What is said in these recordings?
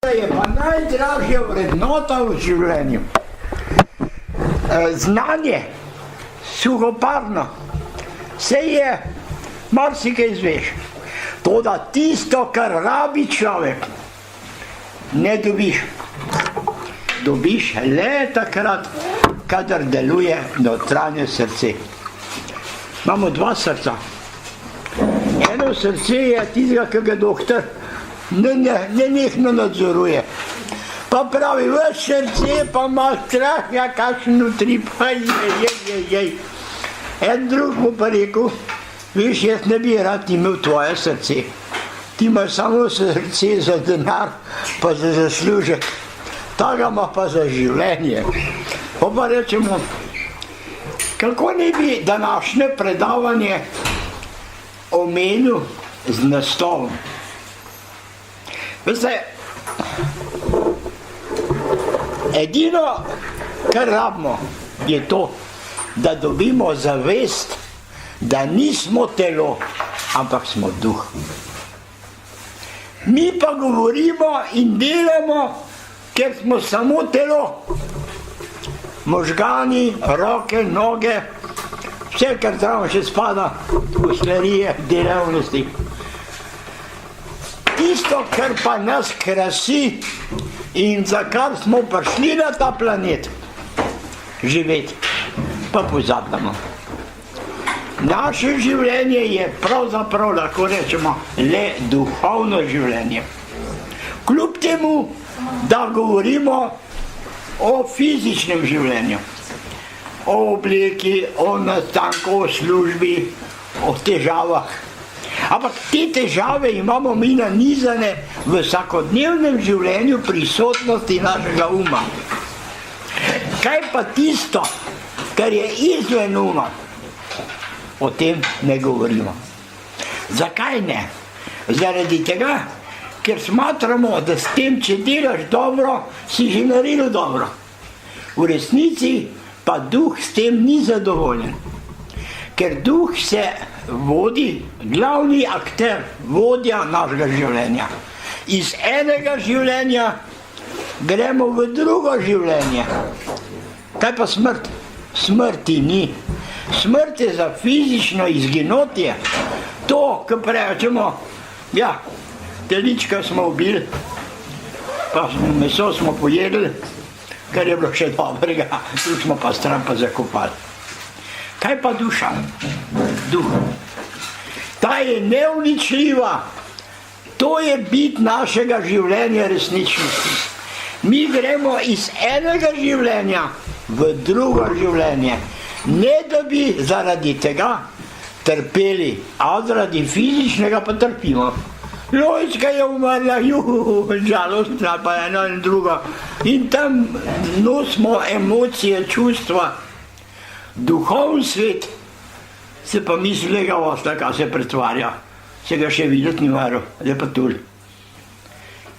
Je pa najdražja vrednota v življenju. Znanje, suhoparno, vse je, marsikaj izveš. Toda tisto, kar rabi človek, ne dobiš. Dobiš le takrat, kadar deluje notranje srce. Imamo dva srca. Eno srce je tistega, ki ga doktor nenehno nadzoruje. Pa pravi, vaš srce pa ima strah, ja kakšen utrip, jej. En drug mu pa rekel, veš, jaz ne bi rad imel tvoje srce. Ti imaš samo srce za denar, pa za zaslužek. Taga ima pa za življenje. Pa rečemo, kako ne bi današnje predavanje omenil z naslovom. Veste, edino, kar rabimo, je to, da dobimo zavest, da nismo telo, ampak smo duh. Mi pa govorimo in delamo, ker smo samo telo. Možgani, roke, noge, vse, kar zraven še spada, usmerije, delavnosti. Tisto, kar pa nas krasi in za kar smo prišli na ta planet živeti, pa pozabljamo. Naše življenje je pravzaprav, lahko rečemo, le duhovno življenje. Kljub temu, da govorimo o fizičnem življenju, o obleki, o nastanku, o službi, o težavah. Ampak te težave imamo mi nanizane v vsakodnevnem življenju prisotnosti našega uma. Kaj pa tisto, kar je izven uma? O tem ne govorimo. Zakaj ne? Zaradi tega, ker smatramo, da s tem, če delaš dobro, si že naredil dobro. V resnici pa duh s tem ni zadovoljen. Ker duh se vodi, glavni akter, vodja našega življenja. Iz enega življenja gremo v drugo življenje. Kaj pa smrt? Smrti ni. Smrt je za fizično izginotje. To, ko rečemo, ja, telička smo ubili, pa meso smo pojedli, kar je bilo še dobrega, tu smo pa stran pa zakopali. Kaj pa duša? Duh. Ta je neuničljiva. To je bit našega življenja resničnosti. Mi gremo iz enega življenja v drugo življenje. Ne da bi zaradi tega trpeli, a zaradi fizičnega pa trpimo. Lojčka je umrla, žalostna pa eno in drugo. In tam nosimo emocije, čustva. Duhovni svet se pa misli, ga ostaka se pretvarja, se ga še videti ni maro, je pa tul.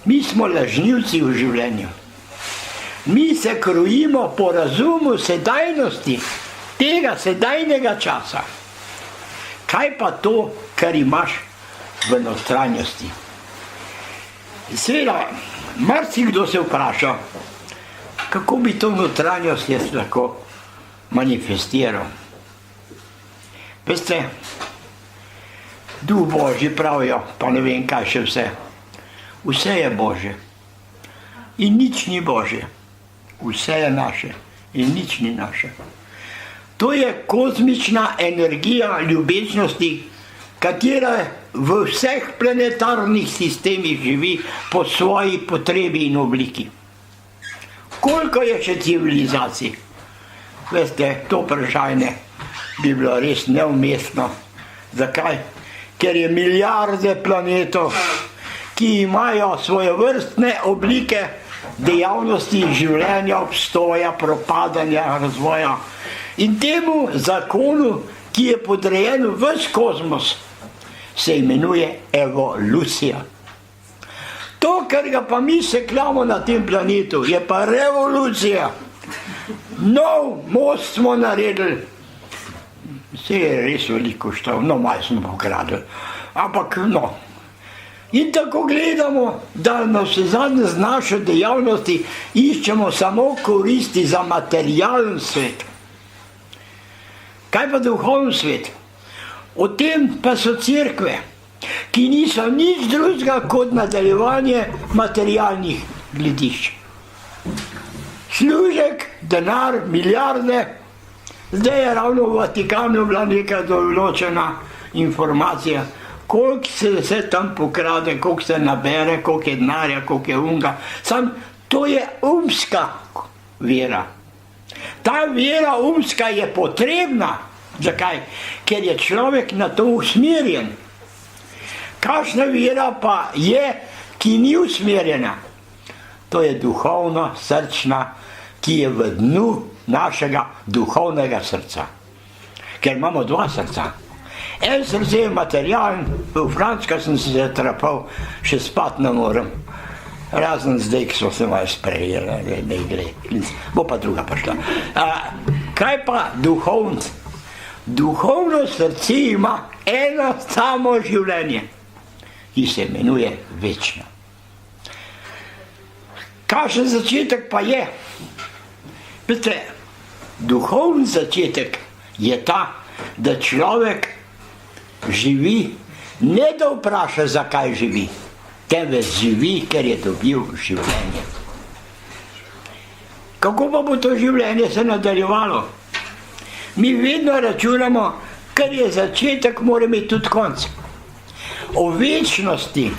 Mi smo lažnivci v življenju. Mi se krojimo po razumu sedajnosti, tega sedajnega časa. Kaj pa to, kar imaš v notranjosti? Seveda, marsikdo se vpraša, kako bi to notranjost jaz lahko manifestiral. Veste, duh Božji pravijo, pa ne vem kaj še vse. Vse je Božje in nič ni Božje. Vse je naše in nič ni naše. To je kozmična energija ljubečnosti, katera v vseh planetarnih sistemih živi po svoji potrebi in obliki. Koliko je še civilizacij? Veste, to vprašanje bi bilo res neumestno. Zakaj? Ker je milijarde planetov, ki imajo svojevrstne oblike dejavnosti življenja, obstoja, propadanja, razvoja. In temu zakonu, ki je podrejen ves kozmos, se imenuje evolucija. To, kar ga pa mi sekljamo na tem planetu, je pa revolucija. Nov most smo naredili. Vse je res veliko štal, no malo smo pokradili. Ampak no, In tako gledamo, da na vse zadnje z naše dejavnosti iščemo samo koristi za materialen svet. Kaj pa duhovni svet? O tem pa so cerkve, ki niso nič drugega kot nadaljevanje materialnih gledišč. Služek, denar, milijarde, zdaj je ravno v Vatikanu bila neka določena informacija, koliko se tam pokrade, koliko se nabere, koliko je denarja, koliko je unga. Sam to je umska vera. Ta vera umska je potrebna. Zakaj? Ker je človek na to usmerjen. Kakšna vera pa je, ki ni usmerjena? To je duhovno, srčna, ki je v dnu našega duhovnega srca. Ker imamo dva srca. En srce je materialen, v Frančka sem se zatrapal, še spat ne morem. Razen zdaj, ki so se malo sprejeli, ne gre. Bo pa druga prišla. Kaj pa duhovno? Duhovno srce ima eno samo življenje, ki se imenuje večno. Kakšen začetek pa je? Veste, duhovni začetek je ta, da človek živi, ne da vpraša, zakaj živi, temveč živi, ker je dobil življenje. Kako pa bo to življenje se nadaljevalo? Mi vedno računamo, ker je začetek, mora imeti tudi konc. O večnosti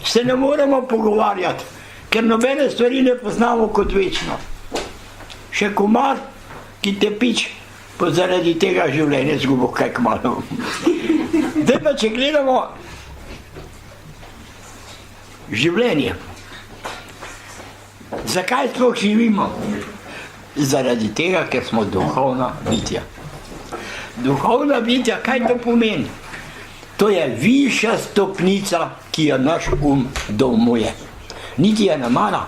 se ne moremo pogovarjati, ker nobene stvari ne poznamo kot večno. Še komar, ki te pič, pa zaradi tega življenje zgubo kaj kmalu. Zdaj pa, če gledamo življenje, zakaj sploh živimo? Zaradi tega, ker smo duhovna bitja. Duhovna bitja, kaj to pomeni? To je višja stopnica, ki jo naš dojmuje. Niti je ne mara.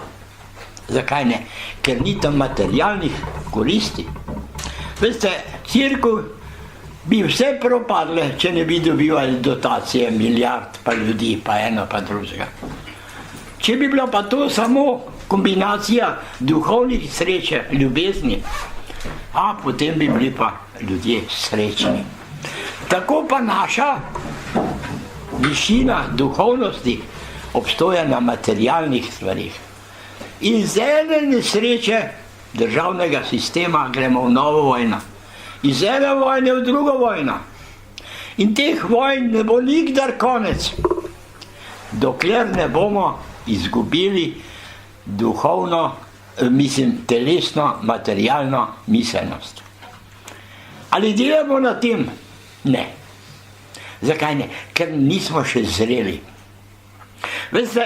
Zakaj ne? Ker ni tam materialnih koristi. Veste, cerkev bi vse propadle, če ne bi dobivali dotacije, milijard, pa ljudi, pa eno, pa drugega. Če bi bila pa to samo kombinacija duhovnih sreče, ljubezni, potem bi bili pa ljudje srečni. Tako pa naša višina duhovnosti obstoja na materialnih stvarih. In z ene nesreče državnega sistema gremo v novo vojno. Iz ene vojne v drugo vojno. In teh vojn ne bo nikdar konec, dokler ne bomo izgubili duhovno, telesno, materialno miselnost. Ali delamo na tem? Ne. Zakaj ne? Ker nismo še zreli. Veste,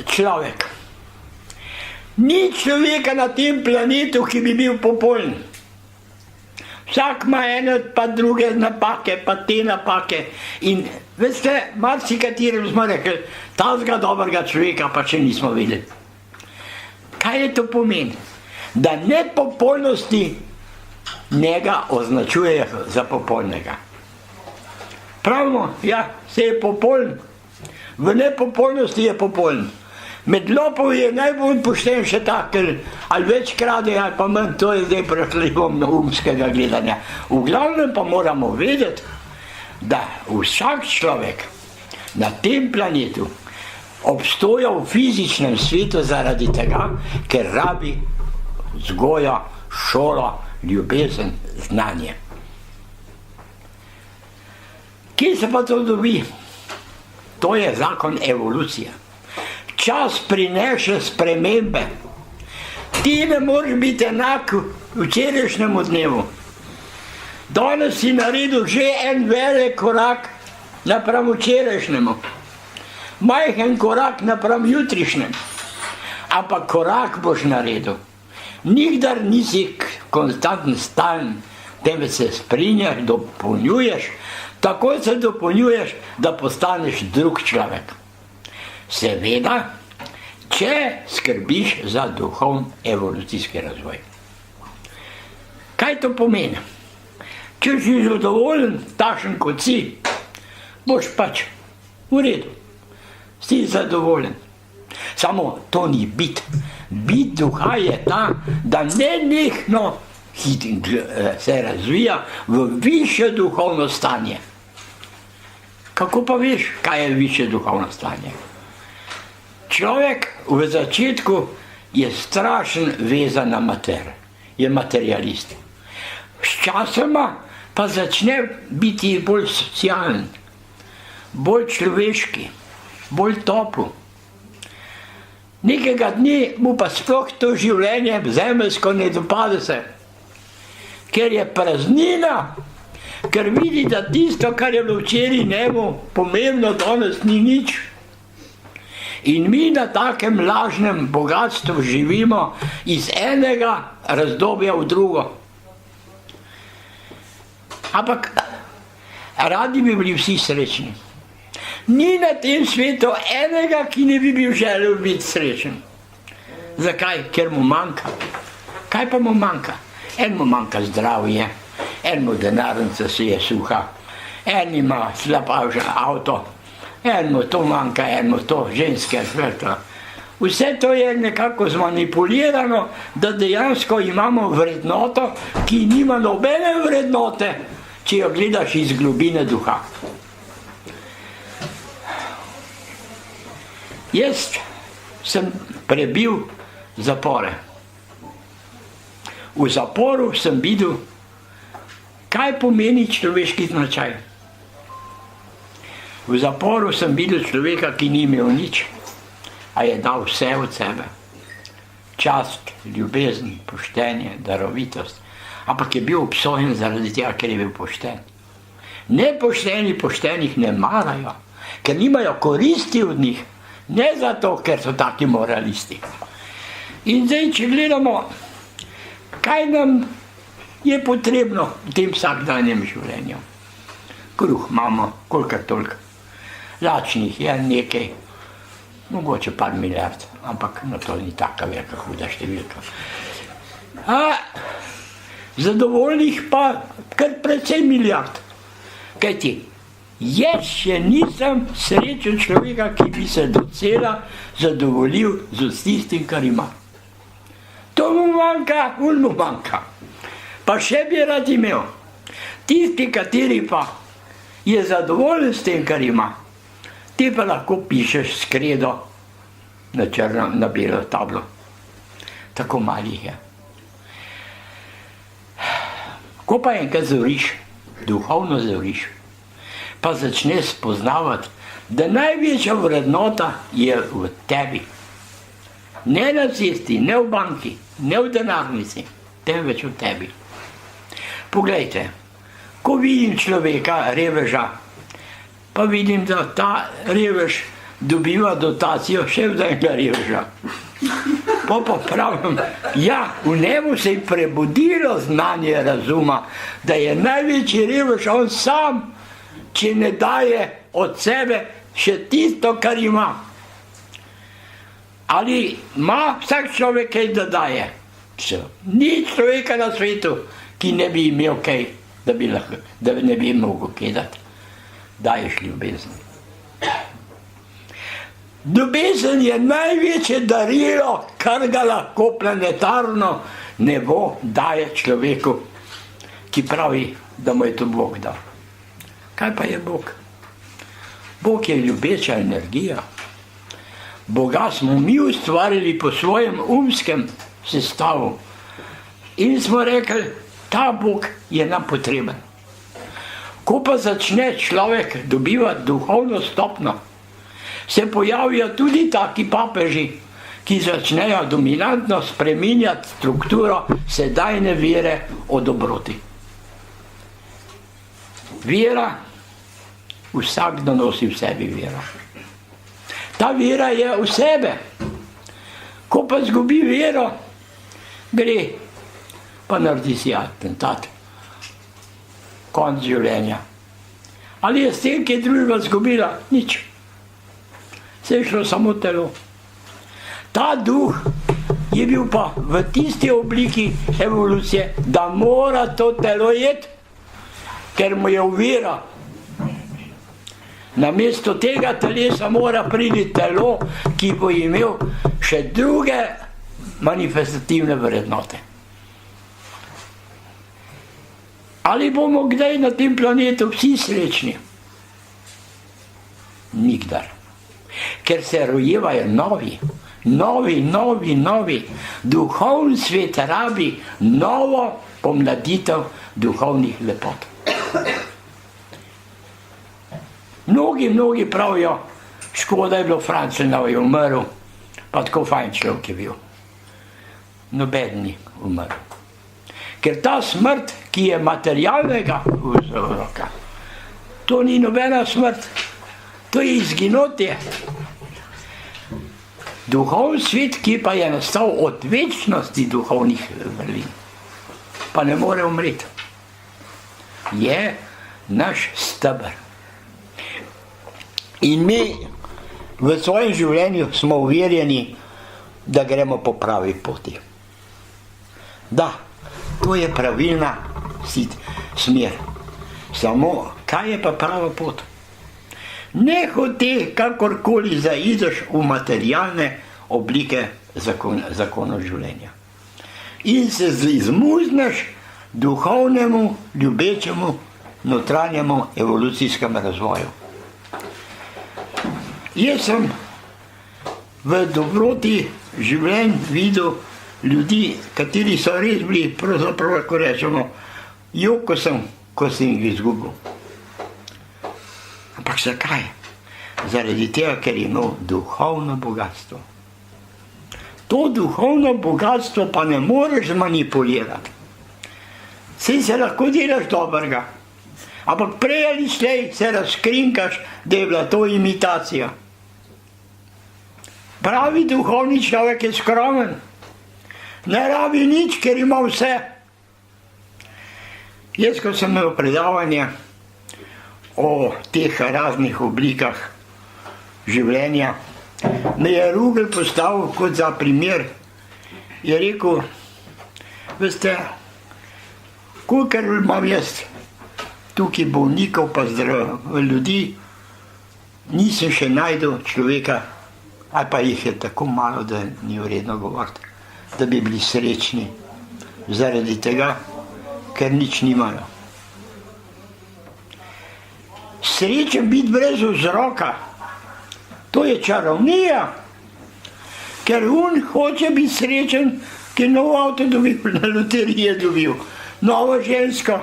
človek. Ni človeka na tem planetu, ki bi bil popoln. Vsak ima ene pa druge napake, pa te napake. In veste, marsikateri smo rekli, tazga dobrega človeka pa še nismo videli. Kaj je to pomeni? Da nepopolnosti njega označujejo za popolnega. Pravimo, ja, se je popoln. V nepopolnosti je popoln. Med lopov je najbolj pošten še tak, ker ali več krade, ali pa manj, to je zdaj prešljivom umskega gledanja. V glavnem pa moramo vedeti, da vsak človek na tem planetu obstoja v fizičnem svetu zaradi tega, ker rabi vzgojo, šolo, ljubezen, znanje. Kje se pa to dobi? To je zakon evolucije. Čas prineše spremembe. Ti ne moreš biti enak včerajšnjemu dnevu. Danes si naredil že en velik korak napram včerajšnjemu. Majhen korak napram jutrišnjem. Ampak korak boš naredil. Nikdar nisi konstanten stalen, temveč se sprinjaš, dopolnjuješ, tako se dopolnjuješ, da postaneš drug človek. Seveda, če skrbiš za duhovni evolucijski razvoj. Kaj to pomeni? Če si zadovoljen, takšen kot si, boš pač v redu, si zadovoljen. Samo to ni bit. Bit duha je ta, da nenehno se razvija v višje duhovno stanje. Kako pa veš, kaj je višje duhovno stanje? Človek v začetku je strašen vezan na mater, je materialist. Sčasoma pa začne biti bolj socialen, bolj človeški, bolj topel. Nekega dne mu pa sploh to življenje zemeljsko ne dopade se, ker je praznina, ker vidi, da tisto, kar je bilo včeraj njemu pomembno, danes ni nič. In mi na takem lažnem bogatstvu živimo iz enega razdobja v drugo. Ampak radi bi bili vsi srečni. Ni na tem svetu enega, ki ne bi bil želel biti srečen. Zakaj? Ker mu manjka. Kaj pa mu manjka? En mu manjka zdravje, en mu denarnica se je suha, en ima slabavžen avto, en mu to manjka, en mu to, ženske, svetla. Vse to je nekako zmanipulirano, da dejansko imamo vrednoto, ki nima nobene vrednote, če jo gledaš iz globine duha. Jaz sem prebil zapore. V zaporu sem videl, kaj pomeni človeški značaj. V zaporu sem videl človeka, ki ni imel nič, a je dal vse od sebe. Čast, ljubezen, poštenje, darovitost. Ampak je bil obsojen zaradi tega, ker je bil pošten. Nepošteni poštenih ne marajo, ker nimajo koristi od njih. Ne zato, ker so taki moralisti. In zdaj, če gledamo, kaj nam je potrebno v tem vsakdanjem življenju. Kruh imamo, kolikor toliko. Lačnih je nekaj, mogoče par milijard, ampak no, to ni taka velika huda številka. Zadovoljnih pa kar precej milijard. Kajti, jaz še nisem srečen človeka, ki bi se docela zadovoljil z tistim, kar ima. To mu manjka, mu manjka. Pa še bi rad imel. Tisti, kateri pa je zadovoljen s tem, kar ima, ti pa lahko pišeš skredo na črno, na belo tablo. Tako malih je. Ko pa enkrat zoriš, duhovno zoriš, pa začneš spoznavati, da največja vrednota je v tebi. Ne na cesti, ne v banki, ne v denarnici, temveč v tebi. Poglejte, ko vidim človeka, reveža, pa vidim, da ta revež dobiva dotacijo še od enega reveža. Pa pravim, ja, v njemu se je prebudilo znanje razuma, da je največji revež on sam, če ne daje od sebe še tisto, kar ima. Ali ima vsak človek kaj, da daje? Ni človeka na svetu, ki ne bi imel kaj, da ne bi mogel kaj dati. Daješ ljubezen. Ljubezen je največje darilo, kar ga lahko planetarno nebo daje človeku, ki pravi, da mu je to Bog dal. Kaj pa je Bog? Bog je ljubeča energija. Boga smo mi ustvarili po svojem umskem sestavu. In smo rekli, ta Bog je nam potreben. Ko pa začne človek dobivati duhovno stopno, se pojavijo tudi taki papeži, ki začnejo dominantno spreminjati strukturo sedajne vere o dobroti. Vera, vsakdo nosi v sebi vero. Ta vera je v sebe. Ko pa zgubi vero, gre, pa naredi si atentat. Konc življenja. Ali je s tem, ki je družba zgubila? Nič. Se je šlo samo telo. Ta duh je bil pa v tisti obliki evolucije, da mora to telo jeti, ker mu je ovira. Namesto tega telesa mora priti telo, ki bo imel še druge manifestativne vrednote. Ali bomo kdaj na tem planetu vsi srečni? Nikdar. Ker se rojevajo novi. Duhovni svet rabi novo pomladitev duhovnih lepot. Mnogi pravijo, škoda je bilo, Francelnov je umrl, pa tako fajn človek je bil. Noben ni umrl. Ker ta smrt, ki je materialnega vzroka, to ni nobena smrt, to je izginotje. Duhovni svet, ki pa je nastal od večnosti duhovnih vrlin, pa ne more umreti, je naš steber. In mi v svojem življenju smo uverjeni, da gremo po pravi poti. Da, to je pravilna smer. Samo, kaj je pa prava pot? Ne hote kakorkoli zaideš v materialne oblike zakonov življenja. In se izmuzneš duhovnemu, ljubečemu, notranjemu evolucijskemu razvoju. Jaz sem v dobroti življenj videl ljudi, kateri so res bili, pravzaprav, ko rečemo, ko sem jih izgubil. Ampak zakaj? Zaradi tega, ker je imel duhovno bogatstvo. To duhovno bogatstvo pa ne moreš manipulirati. Saj se lahko delaš dobrega, ampak prej ali slej se razkrinkaš, da je bila to imitacija. Pravi duhovni človek je skromen. Ne rabi nič, ker ima vse. Jaz, ko sem imel predavanje o teh raznih oblikah življenja, me je Rugel postavil kot za primer. Je rekel, veste, kolikor imam jaz tukaj bolnikov pa ljudi, nisem še najdel človeka, ali pa jih je tako malo, da ni vredno govoriti, da bi bili srečni zaradi tega, ker nič nimajo. Srečen biti brez vzroka, to je čarovnija, ker on hoče biti srečen, ki je nov avto dobil, na loteriji dobil, novo žensko,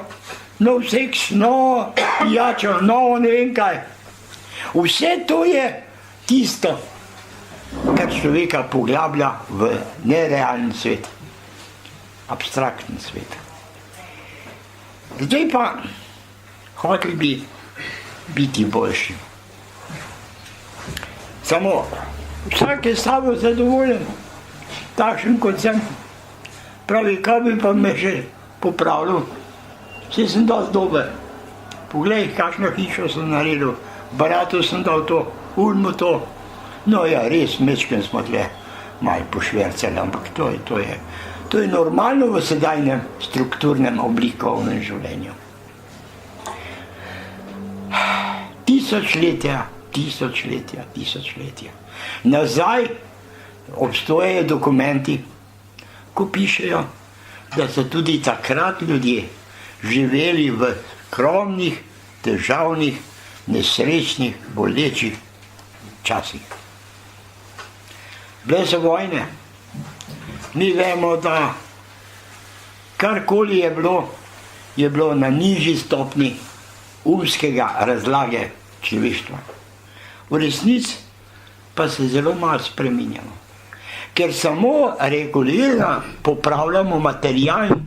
nov seks, novo pijačo, novo ne vem kaj. Vse to je tisto, kar človeka poglablja v nerealen svet, abstrakten svet. Zdaj pa hoteli bi biti boljši. Samo vsak je s sabo zadovoljen, takšen kot sem. Pravi, kaj bi pa me že popravljal? Vse sem dosti dober. Poglej, kakšno hišo sem naredil, baratu sem dal to, ulmo to. No ja, res, mečken smo tle malo pošvercali, ampak to je normalno v sedajnem strukturnem oblikovnem življenju. Tisočletja. Nazaj obstojajo dokumenti, ko pišejo, da so tudi takrat ljudje živeli v skromnih, težavnih, nesrečnih, bolečih časih. Bile so vojne. Mi vemo, da karkoli je bilo na nižji stopni umskega razlage človeštva. V resnici pa se zelo malo spreminjamo. Ker samo regulirano popravljamo materialni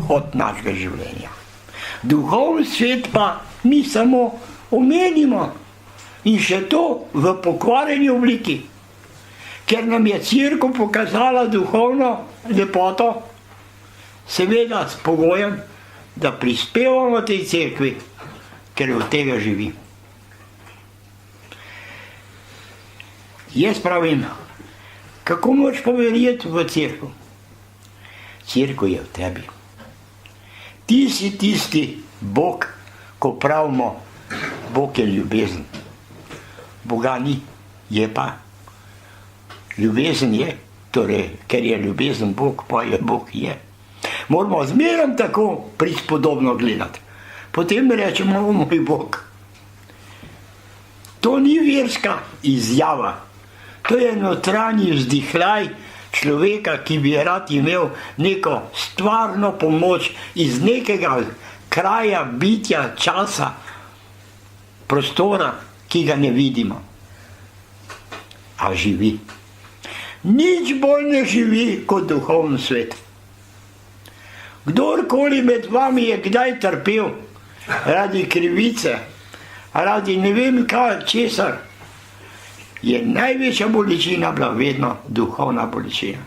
hod našega življenja. Duhovni svet pa mi samo omenimo in še to v pokvarjeni obliki. Ker nam je cerkev pokazala duhovno lepoto, seveda s pogojem, da prispevamo tej cerkvi, ker od tega živi. Jaz pravim, kako moraš pa verjeti v cerkev? Cerkev je v tebi. Ti si tisti Bog, ko pravimo, Bog je ljubezen. Boga ni, je pa. Ljubezen je, torej, ker je ljubezen Bog, pa je Bog je. Moramo zmeraj tako prispodobno gledati. Potem rečemo, o moj Bog. To ni verska izjava. To je notranji vzdihljaj človeka, ki bi rad imel neko stvarno pomoč iz nekega kraja, bitja, časa, prostora, ki ga ne vidimo. A živi. Nič bolj ne živi kot duhovni svet. Kdorkoli med vami je kdaj trpel radi krivice, radi ne vem kaj, česar, je največja bolečina bila vedno duhovna bolečina.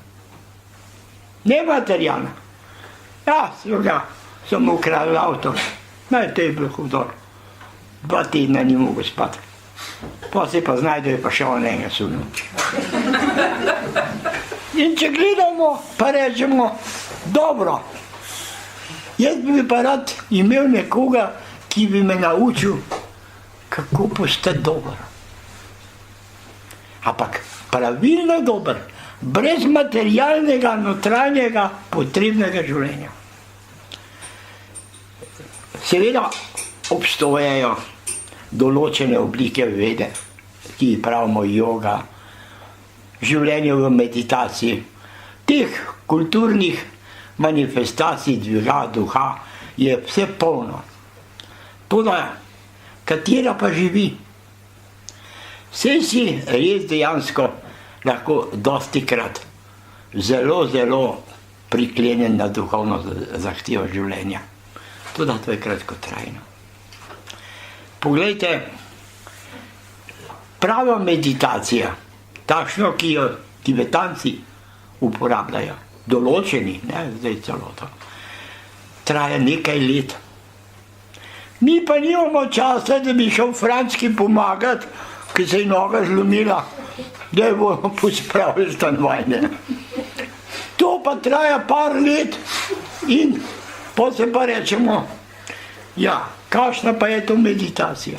Ne materialna. Ja, sem ukradel avto. Naj, to je bilo hudo. 2 tedna ni mogel spati. Pa se pa znajde, je pa še on enega sunil. In če gledamo, pa rečemo, dobro, jaz bi pa rad imel nekoga, ki bi me naučil, kako postati dober. Ampak pravilno dober, brez materialnega, notranjega, potrebnega življenja. Seveda obstojejo določene oblike vede, ki pravimo joga, življenje v meditaciji. Teh kulturnih manifestacij dviga duha je vse polno. Toda, katera pa živi? Saj si res dejansko lahko dostikrat zelo, zelo priklenjen na duhovno zahtevo življenja. Toda to je kratkotrajno. Poglejte, prava meditacija, takšno, ki jo Tibetanci uporabljajo, določeni, ne, zdaj celota, traja nekaj let. Mi pa nimamo časa, da bi šel Frančki pomagati, ki se je noga zlomila, da je bomo pospravili stanovanje. To pa traja par let in potem se pa rečemo, ja, kakšna pa je to meditacija?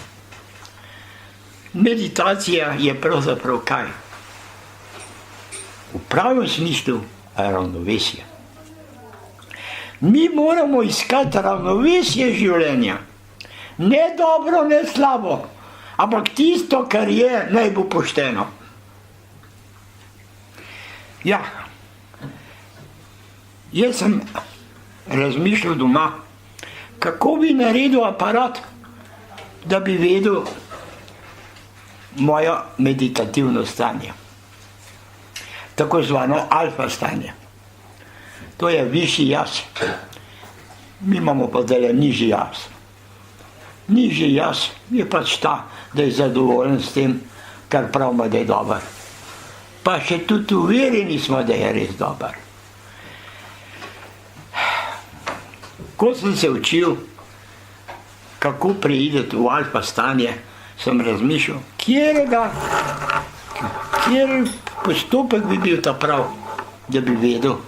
Meditacija je pravzaprav kaj? V pravem smislu ravnovesje. Mi moramo iskati ravnovesje življenja. Ne dobro, ne slabo, ampak tisto, kar je, naj bo pošteno. Ja, jaz sem razmišljal doma, kako bi naredil aparat, da bi vedel moje meditativno stanje. Tako zvano alfa stanje. To je višji jaz. Mi imamo pa zdaj nižji jaz. Nižji jaz je pač ta, da je zadovoljen s tem, kar pravimo, da je dober. Pa še tudi uverjeni smo, da je res dober. Ko sem se učil, kako preideti v alfa stanje, sem razmišljal, kjer postopek bi bil ta prav, da bi vedel,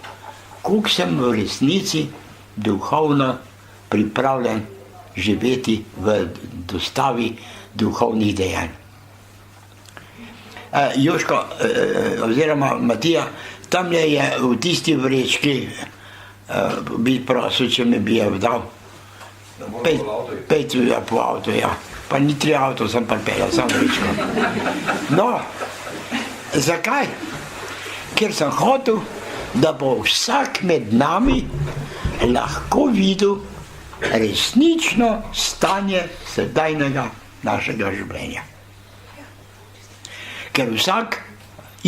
koliko sem v resnici duhovno pripravljen živeti v dostavi duhovnih dejanj. Joško, oziroma Matija, tam je v tisti vrečki bi prosil, če me bi je vdal. 5 po avto, ja. Pa ni 3 avto, sem pripeljal, sam vrečko. No, zakaj? Ker sem hotel, da bo vsak med nami lahko videl resnično stanje sedajnega našega življenja. Ker vsak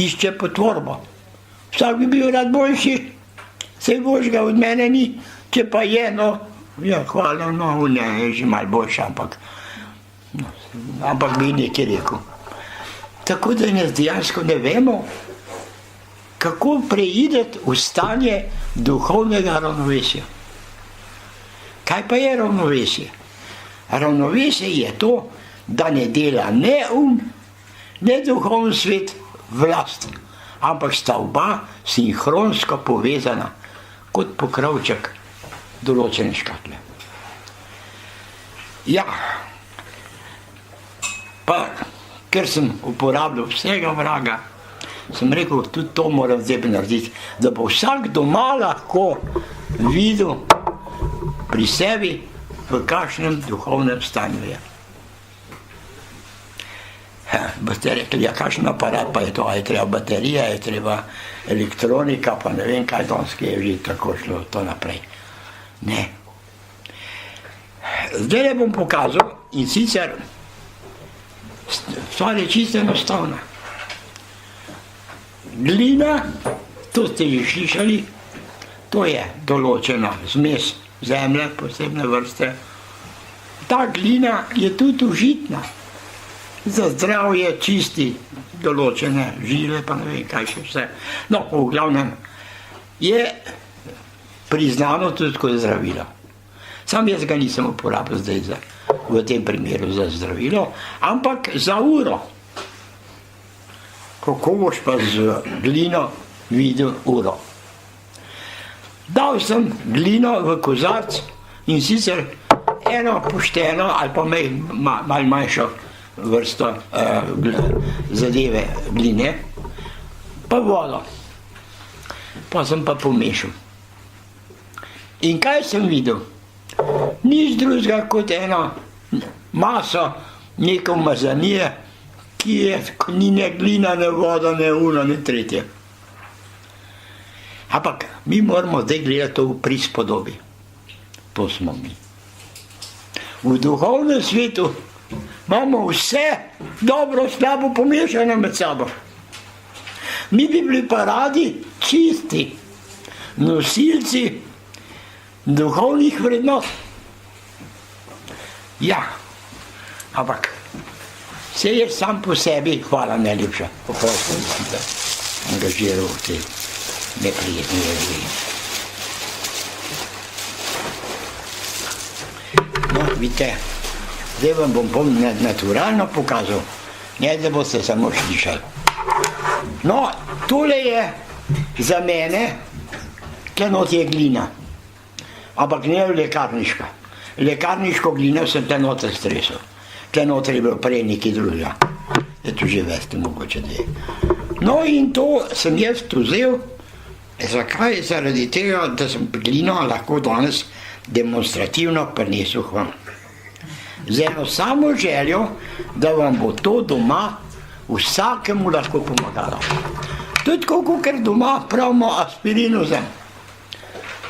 išče potvorbo. Vsak bi bil rad boljši, saj božga od mene ni, če pa je, no, ja, hvala, no, ne, je že malo boljša, ampak bi nekaj rekel. Tako da nas dejansko ne vemo, kako preideti v stanje duhovnega ravnovesja. Kaj pa je ravnovesje? Ravnovesje je to, da ne dela ne ne duhovni svet vlast, ampak sta oba sinhronsko povezana kot pokrovček določene škatle. Ja, pa ker sem uporabljal vsega vraga, sem rekel, tudi to moram zdaj narediti, da bo vsak doma lahko videl pri sebi, v kakšnem duhovnem stanju je. Boste rekli, ja, kakšen aparat pa je to, a je treba baterija, je treba elektronika, pa ne vem, kaj donski je že tako šlo to naprej. Ne. Zdaj le bom pokazal, in sicer stvar je čisto enostavna. Glina, to ste že slišali, to je določena zmes zemlje, posebne vrste. Ta glina je tudi užitna. Za zdravje čisti določene žile, pa ne vem kaj še vse. No, v glavnem je priznano tudi kot zdravilo. Sam jaz ga nisem uporabil zdaj v tem primeru za zdravilo, ampak za uro. Kako boš pa z glino videl uro? Dal sem glino v kozarc in sicer eno pošteno ali pa malo manjšo vrsto zadeve gline, pa vodo. Pa sem pa pomešal. In kaj sem videl? Nič drugega kot eno maso, neko umazanije, ki je, ni ne glina, ne voda, ne uno, ne tretje. Ampak mi moramo zdaj gledati to v prispodobi. To smo mi. V duhovnem svetu imamo vse dobro, slabo pomešano med sabo. Mi bi bili pa radi čisti nosilci duhovnih vrednot. Ja, ampak vse je sam po sebi, hvala najlepša, poprosim, da sem te angažiral v te neprijetne jezdi. No, vidite, zdaj vam bom naturalno pokazal, ne da boste samo slišali. No, tole je za mene, tle not je glina, ampak ne lekarniška. Lekarniško glino sem tle noter stresel. Tle noter je bilo prej nekaj drugega. To že veste, mogoče da je. No in to sem jaz vzel. Zakaj? Zaradi tega, da sem glino lahko danes demonstrativno prinesel k vam. Z eno samo željo, da vam bo to doma vsakemu lahko pomagalo. Tudi tako, ker doma pravimo aspirin vzem.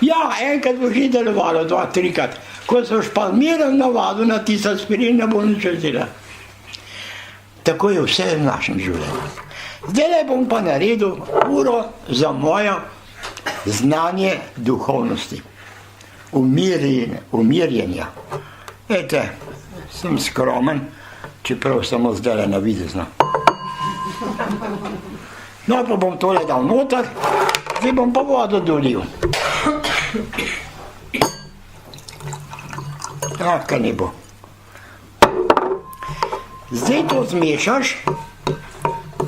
Ja, enkrat bo že delovalo, 2-3krat. Ko se boš pa miren navadil na tisti aspirin, ne bo nič vzela. Tako je vse v našem življenju. Zdaj bom pa naredil uro za moje znanje duhovnosti, umirjenja. Ejte, sem skromen, čeprav samo zdaj navidezno. No, pa bom tole dal noter, zdaj bom pa vodo dolil. Kaj ne bo. Zdaj to zmešaš,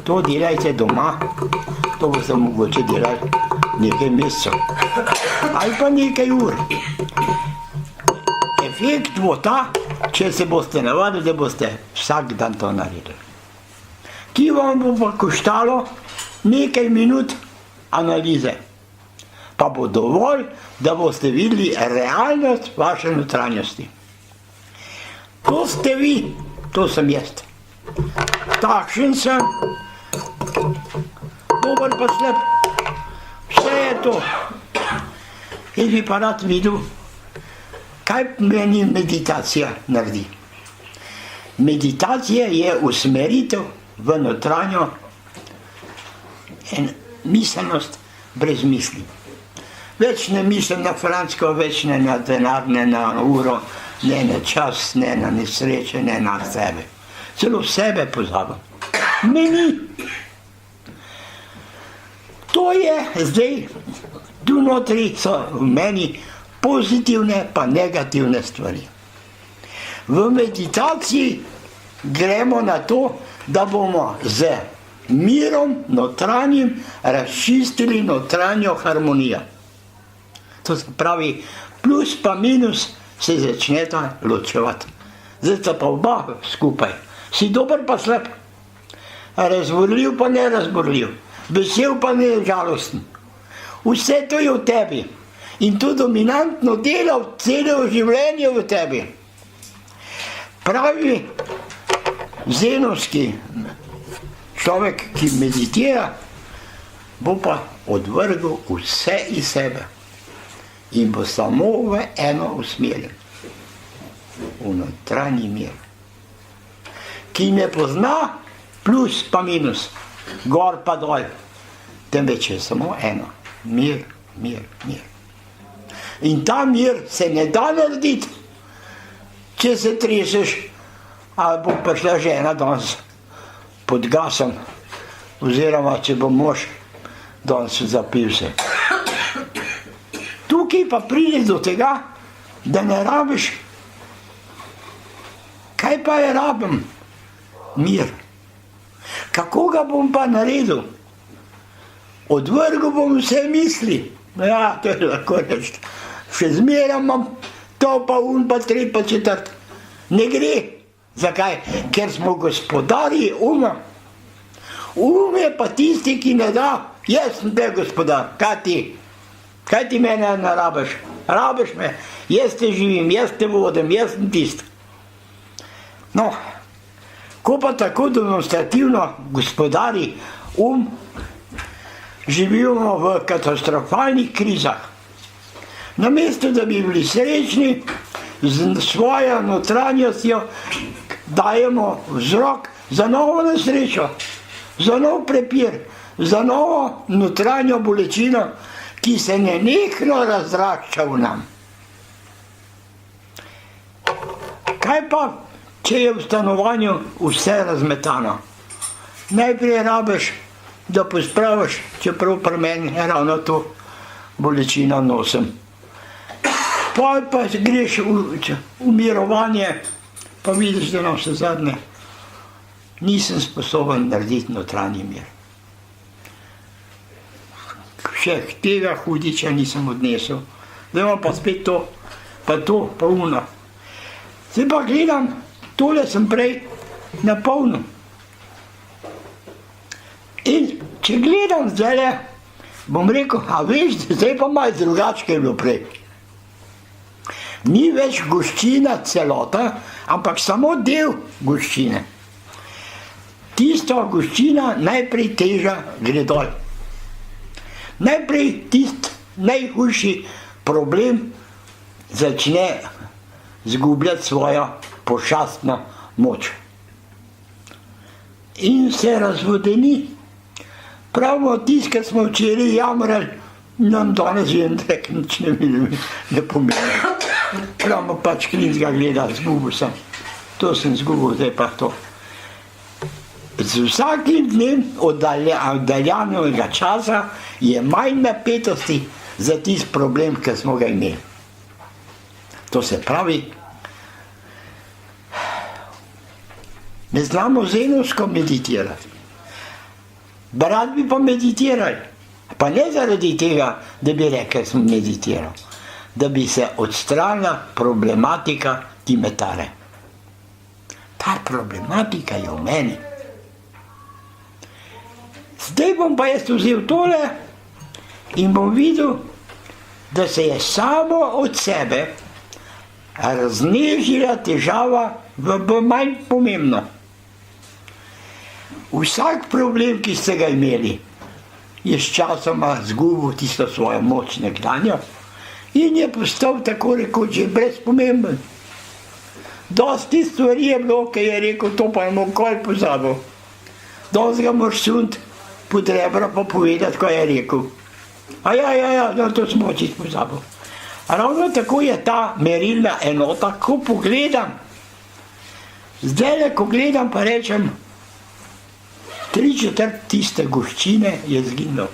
to delajte doma, to boste mogoče delali nekaj mesecev ali pa nekaj ur. Efekt bo ta, če se boste navadili, da boste vsak dan to naredili. Ki vam bo pa koštalo nekaj minut analize, pa bo dovolj, da boste videli realnost vaše notranjosti. To ste vi, to sem jaz. Takšen sem, dober pa slep, vse je to. In bi pa rad videl, kaj meni meditacija naredi. Meditacija je usmeritev v notranjo miselnost brez misli. Več ne mislim na francosko, več ne na denar, ne na uro, ne na čas, ne na nesreče, ne na sebe. Celo sebe pozabim. Meni. To je zdaj, tu notri so v meni pozitivne pa negativne stvari. V meditaciji gremo na to, da bomo z mirom notranjim razčistili notranjo harmonijo. To se pravi, plus pa minus se začneta ločevati. Zdaj sta pa oba skupaj. Si dober pa slep. razborljiv pa ne razborljiv, vesel pa ne žalosten. Vse to je v tebi in to dominantno dela celo življenje v tebi. Pravi zenovski človek, ki meditira, bo pa odvrgel vse iz sebe in bo samo v eno usmerjen, v notranji mir, ki ne pozna plus pa minus, gor pa dol, temveč je samo eno, mir, mir, mir. In ta mir se ne da narediti, če se treseš, ali bo prišla žena danes pod gasom, oziroma če bo mož danes zapil se. Tukaj pa pride do tega, da ne rabiš. Kaj pa je rabim? Mir. Kako ga bom pa naredil? Odvrgel bom vse misli. Ja, to je lahko reči. Še zmeraj imam to pa pa tri pa četrt. Ne gre. Zakaj? Ker smo gospodarji uma. Je pa tisti, ki ne da. Jaz sem te gospodar. Kaj ti? Kaj ti mene ne rabiš? Rabiš me. Jaz te živim, jaz te vodim, jaz sem tisti. No, ko pa tako demonstrativno gospodari živimo v katastrofalnih krizah. Namesto, da bi bili srečni, z svojo notranjostjo dajemo vzrok za novo nesrečo, za nov prepir, za novo notranjo bolečino, ki se nenehno razrašča v nam. Kaj pa, če je v stanovanju vse razmetano? Najprej rabiš, da pospraviš, čeprav pri meni ravno to bolečino nosim. Pa greš v mirovanje, pa vidiš, da nam se zadnje nisem sposoben narediti notranji mir. Še tega hudiča nisem odnesel. Zdaj imam pa spet to, pa uno. Zdaj pa gledam, tole sem prej napolnil. In če gledam zdaj, bom rekel, a veš, zdaj pa malo drugače, je bilo prej. Ni več goščina celota, ampak samo del goščine. Tista goščina najprej teža gre dol. Najprej tisti najhujši problem začne zgubljati svojo pošastno moč. In se razvodeni. Pravimo, tisti, ki smo včeraj jamrali, nam danes žentrek nič ne pomeni. Pravimo, pač klinzga gleda, zgubil sem. To sem zgubil, zdaj pa to. Z vsakim dnem oddaljanega časa je manj napetosti za tisti problem, ki smo ga imeli. To se pravi, ne znamo zenovsko meditirati. Rad bi pa meditirali. Pa ne zaradi tega, da bi rekel, da sem meditiral. Da bi se odstranila problematika timetare. Ta problematika je v meni. Zdaj bom pa jaz vzel tole in bom videl, da se je samo od sebe raznežila težava v manj pomembno. Vsak problem, ki ste ga imeli, je s časoma zgubil tisto svojo moč nekdanjo in je postal tako rekoč že brezpomemben. Dosti stvari je bilo, ki je rekel, to pa je mokol pozabil. Danes ga moraš suniti pod rebra pa povedati, ko je rekel. Ja, to smo čisto pozabil. Ravno tako je ta merilna enota, ko pogledam. Zdaj, ko gledam, pa rečem, 3/4 tiste goščine je zginil.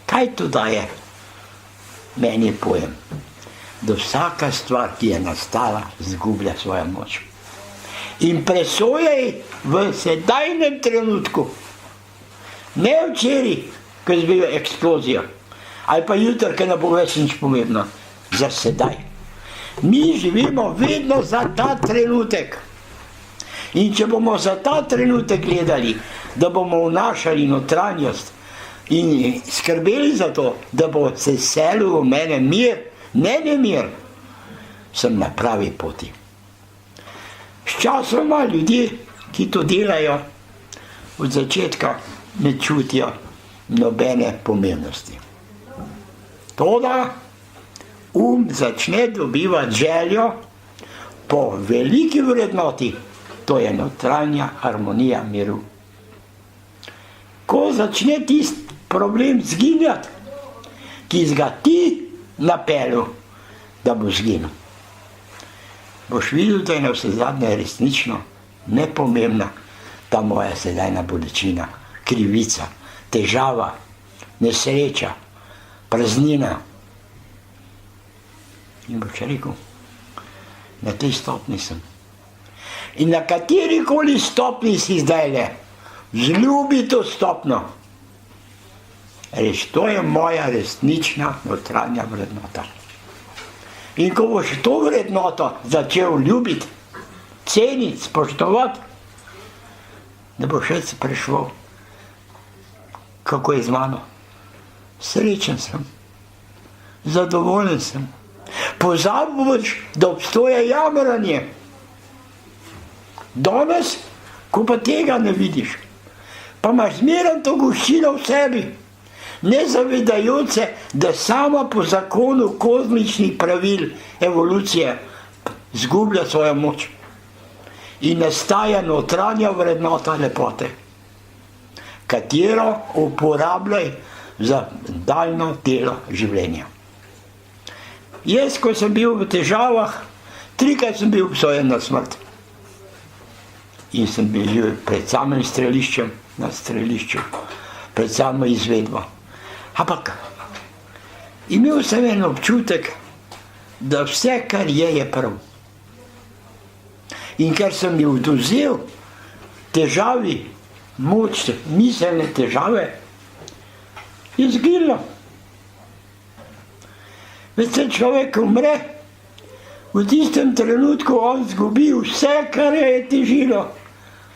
Kaj to daje? Meni je pojem, da vsaka stvar, ki je nastala, zgublja svojo moč. In presojaj v sedajnem trenutku. Ne včeraj, ko je bila eksplozija, ali pa jutri, ko ne bo več nič pomembno. Za sedaj. Mi živimo vedno za ta trenutek. In če bomo za ta trenutek gledali, da bomo vnašali notranjost in skrbeli za to, da bo se selil v mene mir, ne nemir, sem na pravi poti. Sčasoma ljudje, ki to delajo, od začetka ne čutijo nobene pomembnosti. Toda začne dobivati željo po veliki vrednoti, to je notranja harmonija miru. Ko začne tisti problem zginjati, ki ga ti napeljal, da bo zginil, boš videl, da je na vse zadnje resnično nepomembna ta moja sedajna bolečina, krivica, težava, nesreča, praznina. In boš rekel, na tej stopni sem. In na katerikoli stopni si zdajle, vzljubi to stopno. Reč, to je moja resnična notranja vrednota. In ko boš to vrednoto začel ljubiti, ceniti, spoštovati, ne boš več spraševal, kako je z mano. Srečen sem, zadovoljen sem. Pozabil boš, da obstoja jamranje. Danes, ko pa tega ne vidiš, pa imaš zmeraj to goščino v sebi, ne zavedajoč se, da sama po zakonu kozmičnih pravil evolucije zgublja svojo moč in nastaja notranja vrednota lepote, katero uporabljaj za daljno delo življenja. Jaz, ko sem bil v težavah, 3-krat sem bil obsojen na smrt. In sem bil pred samim streliščem, na strelišču, pred samo izvedbo. Ampak imel sem en občutek, da vse, kar je prav. In ker sem ji odvzel težavi, moč, miselne težave, je zginilo. Več se človek umre, v tistem trenutku on zgubi vse, kar je težilo,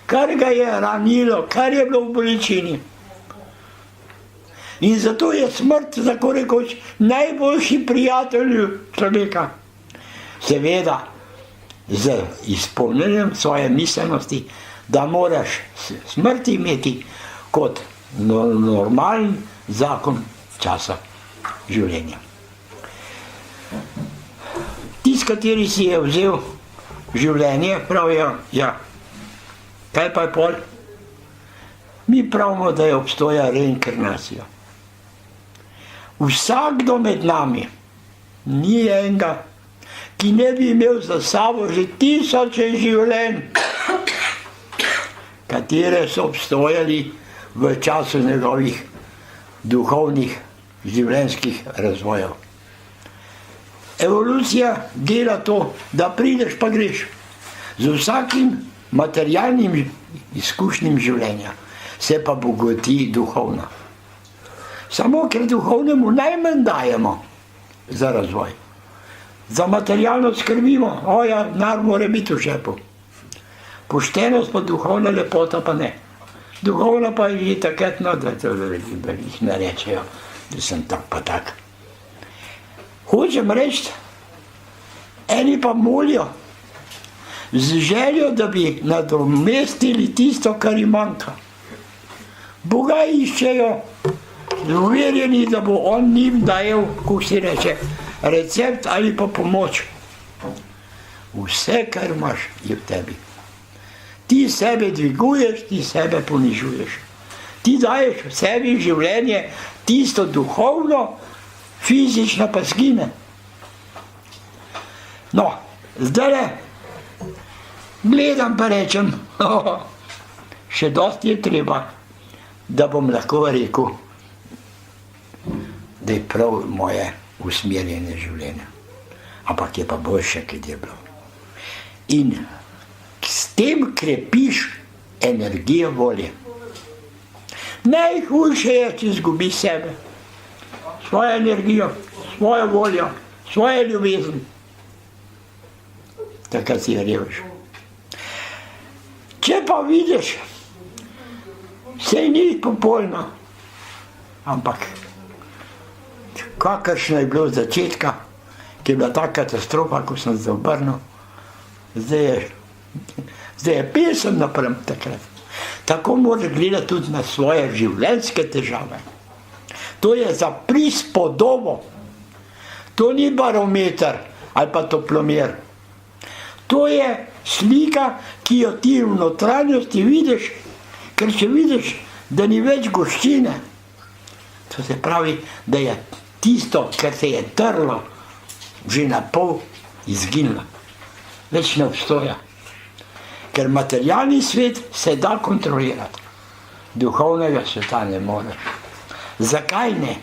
kar ga je ranilo, kar je bilo v bolečini. In zato je smrt, tako rekoč, najboljši prijatelj človeka. Seveda, z izpolnjenjem svoje miselnosti, da moraš smrt imeti kot normalen zakon časa življenja. Tisti, kateri si je vzel življenje, pravijo, ja, kaj pa je pol? Mi pravimo, da je obstoja reinkarnacija. Vsakdo med nami, ni enega, ki ne bi imel za sabo že 1000 življenj, katere so obstojali v času njegovih duhovnih življenjskih razvojev. Evolucija dela to, da prideš pa greš. Z vsakim materialnim izkušnjim življenja se pa bogati duhovno. Samo ker duhovnemu najmanj dajemo za razvoj. Za materialno skrbimo, ja, denar mora biti v žepu. Poštenost pa duhovna lepota pa ne. Duhovna pa je takrat, no, da jih ne rečejo, da sem tak pa tak. Hočem reči, eni pa molijo z željo, da bi nadomestili tisto, kar jim manjka. Boga iščejo, uverjeni, da bo on njim dajal, kako si reče, recept ali pa pomoč. Vse, kar imaš, je v tebi. Ti sebe dviguješ, ti sebe ponižuješ. Ti daješ v sebi življenje, tisto duhovno, fizično pa zgine. No, zdaj gledam pa rečem, še dosti je treba, da bom lahko rekel, da je prav moje usmerjene življenje. Ampak je pa boljše, kot je bilo. In s tem krepiš energijo volje. Najhujše je, če izgubi sebe. Svojo energijo, svojo voljo, svojo ljubezen. Takrat si revež. pa vidiš, sej ni popolno, ampak kakršno je bilo od začetka, ki je bila ta katastrofa, ko sem se obrnil, zdaj je pesem naprem takrat. Tako moraš gledati tudi na svoje življenjske težave. To je za prispodobo. To ni barometer ali pa toplomer. To je slika, ki jo ti v notranjosti vidiš, ker če vidiš, da ni več goščine, to se pravi, da je tisto, kar se je trlo, že na pol izginilo. Več ne obstoja. Ker materialni svet se da kontrolirati. Duhovnega sveta ne more. Zakaj ne?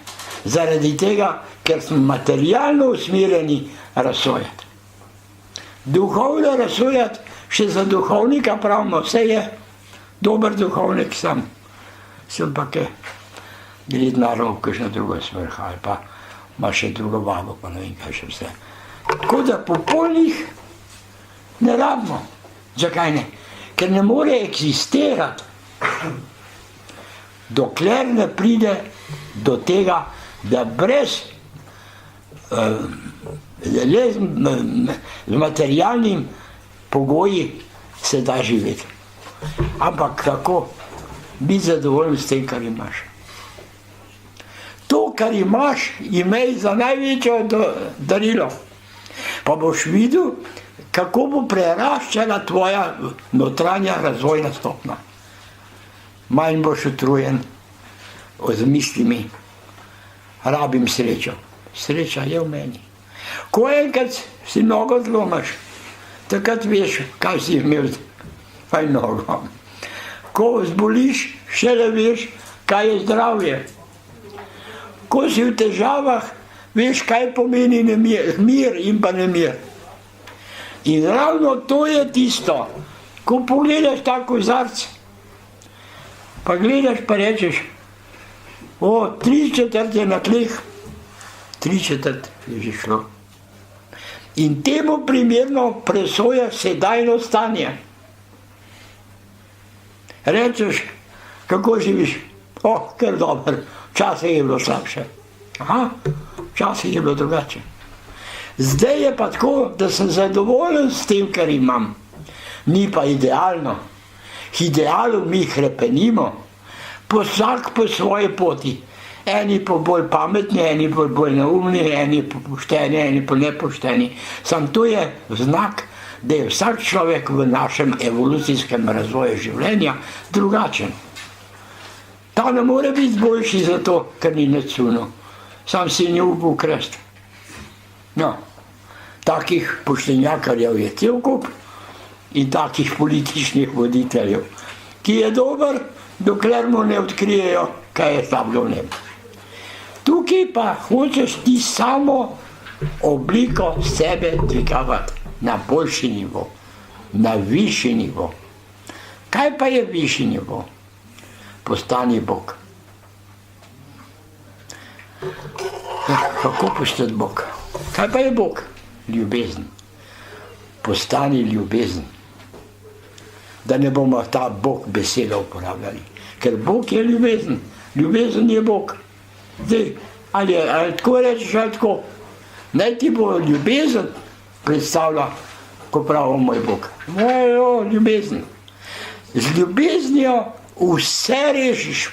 Zaradi tega, ker smo materialno usmerjeni razsojati. Duhovno razsojati, še za duhovnika pravimo, vse je dober duhovnik sam. Sem pa kaj gledati na rok, kakšna druga svrha, ali pa ima še drugo babo, pa ne vem kaj še vse. Tako da popolnih ne rabimo. Zakaj ne? Ker ne more eksistirati, dokler ne pride do tega, da brez z materialnim pogoji se da živeti. Ampak kako biti zadovoljen s tem, kar imaš. To, kar imaš, imej za največjo darilo. Pa boš videl, kako bo preraščala tvoja notranja razvojna stopnja. Manj boš utrujen z mislimi, rabim srečo. Sreča je v meni. Ko enkrat si nogo zlomaš, takrat veš, kaj si imel, kaj nogo. Ko zboliš, šele veš, kaj je zdravje. Ko si v težavah, veš, kaj pomeni mir in pa nemir. In ravno to je tisto, ko pogledaš ta kozarc, pa gledaš pa rečeš, 3/4 je na tleh, 3/4 je že šlo. In temu primerno presojaš sedajno stanje. Rečeš, kako živiš? Kar dobro, včasih je bilo slabše. Včasih je bilo drugače. Zdaj je pa tako, da sem zadovoljen s tem, kar imam. Ni pa idealno. Idealov mi hrepenimo, vsak po svoji poti. Eni pa bolj pametni, eni pa bolj neumni, eni pa pošteni, eni pa nepošteni. Sam to je znak, da je vsak človek v našem evolucijskem razvoju življenja drugačen. Ta ne more biti boljši zato, ker ni nič sunil. Sam si ni upal krst. No, takih poštenjakarjev je cel kup in takih političnih voditeljev, ki je dober, dokler mu ne odkrijejo, kaj je ta glavnem. Tukaj pa hočeš ti samo obliko sebe dvigavati na boljši nivo, na višji nivo. Kaj pa je višji nivo? Postani Bog. Kako postati Bog? Kaj pa je Bog? Ljubezen. Postani ljubezen. Da ne bomo ta Bog besedo uporabljali. Ker Bog je ljubezen. Ljubezen je Bog. Zdaj, ali tako rečeš, ali tako. Naj ti bo ljubezen predstavlja, ko pravimo moj Bog. Mojo ljubezen. Z ljubeznijo vse rešiš.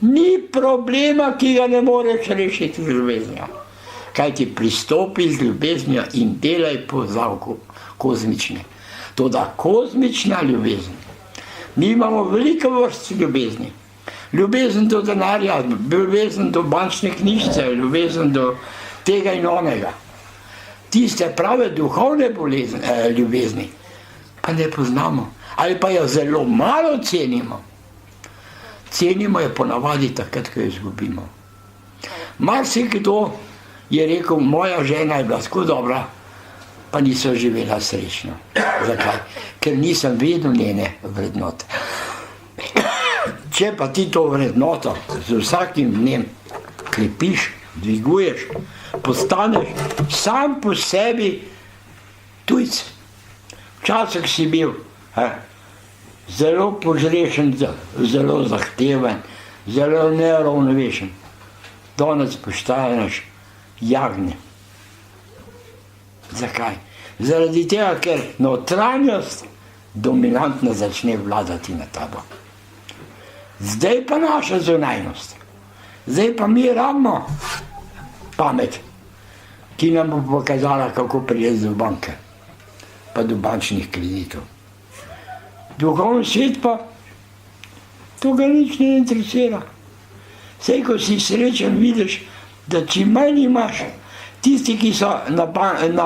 Ni problema, ki ga ne moreš rešiti z ljubeznijo. Kaj ti pristopi z ljubeznijo in delaj po zavku kozmične. Toda kozmična ljubezen. Mi imamo veliko vrst ljubezni. Ljubezen do denarja, ljubezen do bančne knjižice, ljubezen do tega in onega. Tiste prave duhovne ljubezni pa ne poznamo. Ali pa jo zelo malo cenimo. Cenimo jo ponavadi takrat, ko jo izgubimo. Marsikdo je rekel, moja žena je bila tako dobra, pa niso živela srečno. Zakaj? Ker nisem vedel njene vrednote. Če pa ti to vrednoto z vsakim dnem krepiš, dviguješ, postaneš sam po sebi tujc. Včasih si bil zelo požrešen, zelo zahteven, zelo neuravnovešen. Danes postaneš jagnje. Zakaj? Zaradi tega, ker notranjost dominantno začne vladati na tabo. Zdaj pa naša zunajnost. Zdaj pa mi rabimo pamet, ki nam bo pokazala, kako prijeti do banke, pa do bančnih kreditov. Duhovni svet pa to ga nič ne interesira. Sej, ko si srečen, vidiš, da čim manj imaš, tisti, ki so na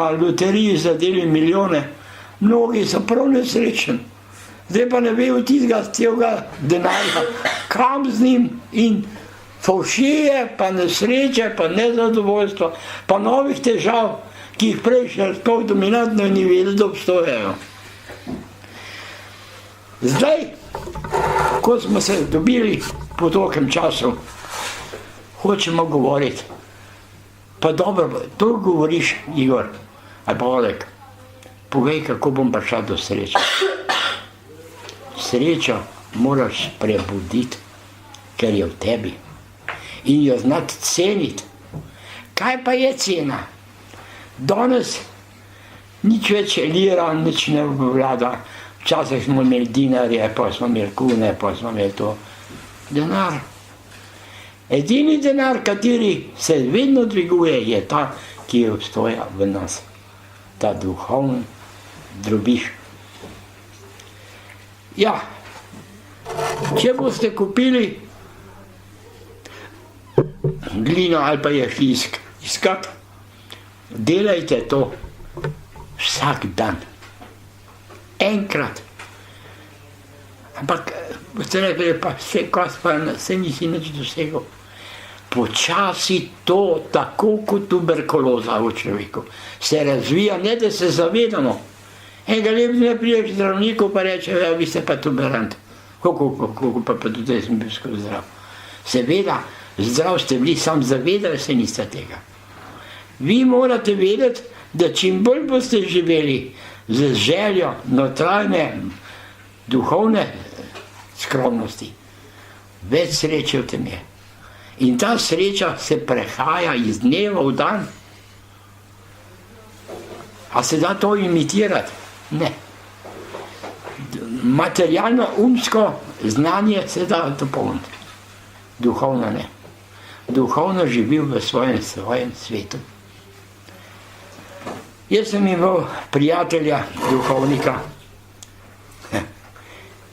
loteriji zadeli milijone, mnogi so prav nesrečen. Zdaj pa ne vejo tistega denarja, kam z njim, in fovšije, pa nesreče, pa nezadovoljstvo, pa novih težav, ki jih prej še sploh dominantno ni vedel, da obstojajo. Zdaj, ko smo se dobili po tolkem času, hočemo govoriti. Pa dobro, to govoriš, Igor, ali pa Oleg, povej, kako bom prišel do sreče. Srečo moraš prebuditi, ker je v tebi. In jo znati ceniti. Kaj pa je cena? Danes nič več lira, nič ne vlada. Včasih smo imeli dinarje, pa smo imeli kune, pa smo imeli to. Denar. Edini denar, kateri se vedno dviguje, je ta, ki je obstoja v nas. Ta duhovni drobiž. Ja, če boste kupili glino ali pa je šli iskat, delajte to vsak dan. Enkrat. Ampak boste rekli, pa se nisi nič dosegel. Počasi to, tako kot tuberkuloza v človeku, se razvija, ne da se zavedamo. Enega lepega prideš k zdravniku, pa reče, ja, vi ste pa tuberant. Kako pa tudi sem bil skozi zdrav. Seveda, zdrav ste bili, sam zavedali se niste tega. Vi morate vedeti, da čim bolj boste živeli z željo notranje, duhovne skromnosti, več sreče v tem je. In ta sreča se prehaja iz dneva v dan. A se da to imitirati? Ne. Materialno, umsko znanje se da dopolniti. Duhovno ne. Duhovno živi v svojem svetu. Jaz sem imel prijatelja, duhovnika,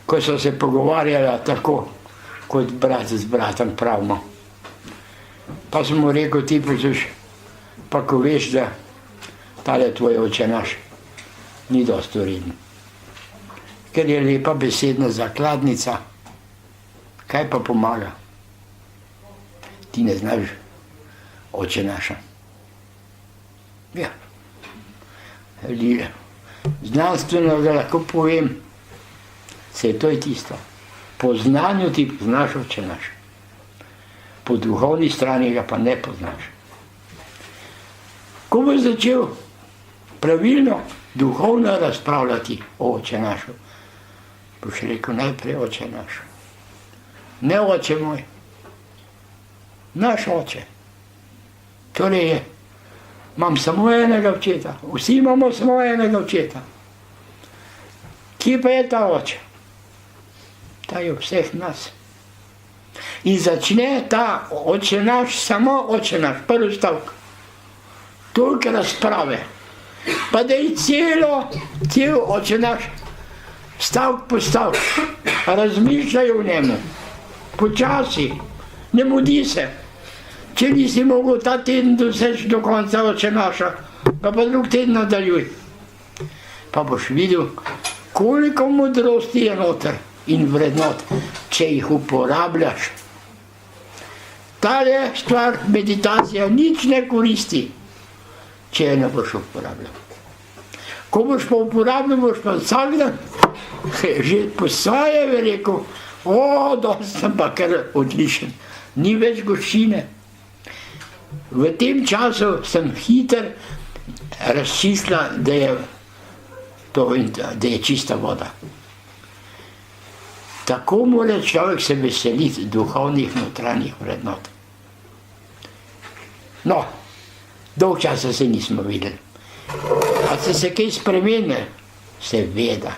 ko so se pogovarjali tako, kot brat z bratom pravimo. Pa sem mu rekel, ti posluš, pa ko veš, da tale tvoj oče naš ni dosti vreden. Ker je lepa besedna zakladnica, kaj pa pomaga? Ti ne znaš oče naša. Ja. Znanstveno ga lahko povem, se to je tisto. Po znanju ti poznaš oče naš. Po duhovni strani ga pa ne poznaš. Ko boš začel pravilno, duhovno razpravljati o oče našu, boš rekel najprej oče naš. Ne oče moj, naš oče. Torej je, imam samo enega očeta, vsi imamo samo enega očeta. Kje pa je ta oče? Ta je vseh nas. In začne ta oče naš, samo oče naš, prvi stavek. Toliko razprave. Pa da je cel oče naš, stavek po stavek, razmišljajo v njemu. Počasi, ne mudi se. Če nisi mogel ta teden doseči do konca oče naša, pa drug teden nadaljuj. Pa boš videl, koliko modrosti je noter in vrednot, če jih uporabljaš. Tale stvar, meditacija, nič ne koristi, če je ne boš uporabljal. Ko boš pa uporabljal, boš pa vsak dan, že po svoje bi rekel, dosti sem pa kar odličen, ni več goščine. V tem času sem hiter razčistila, da je čista voda. Tako mora človek se veseliti duhovnih notranjih vrednot. No, dolgo časa se nismo videli. A se kaj spremeni? Seveda.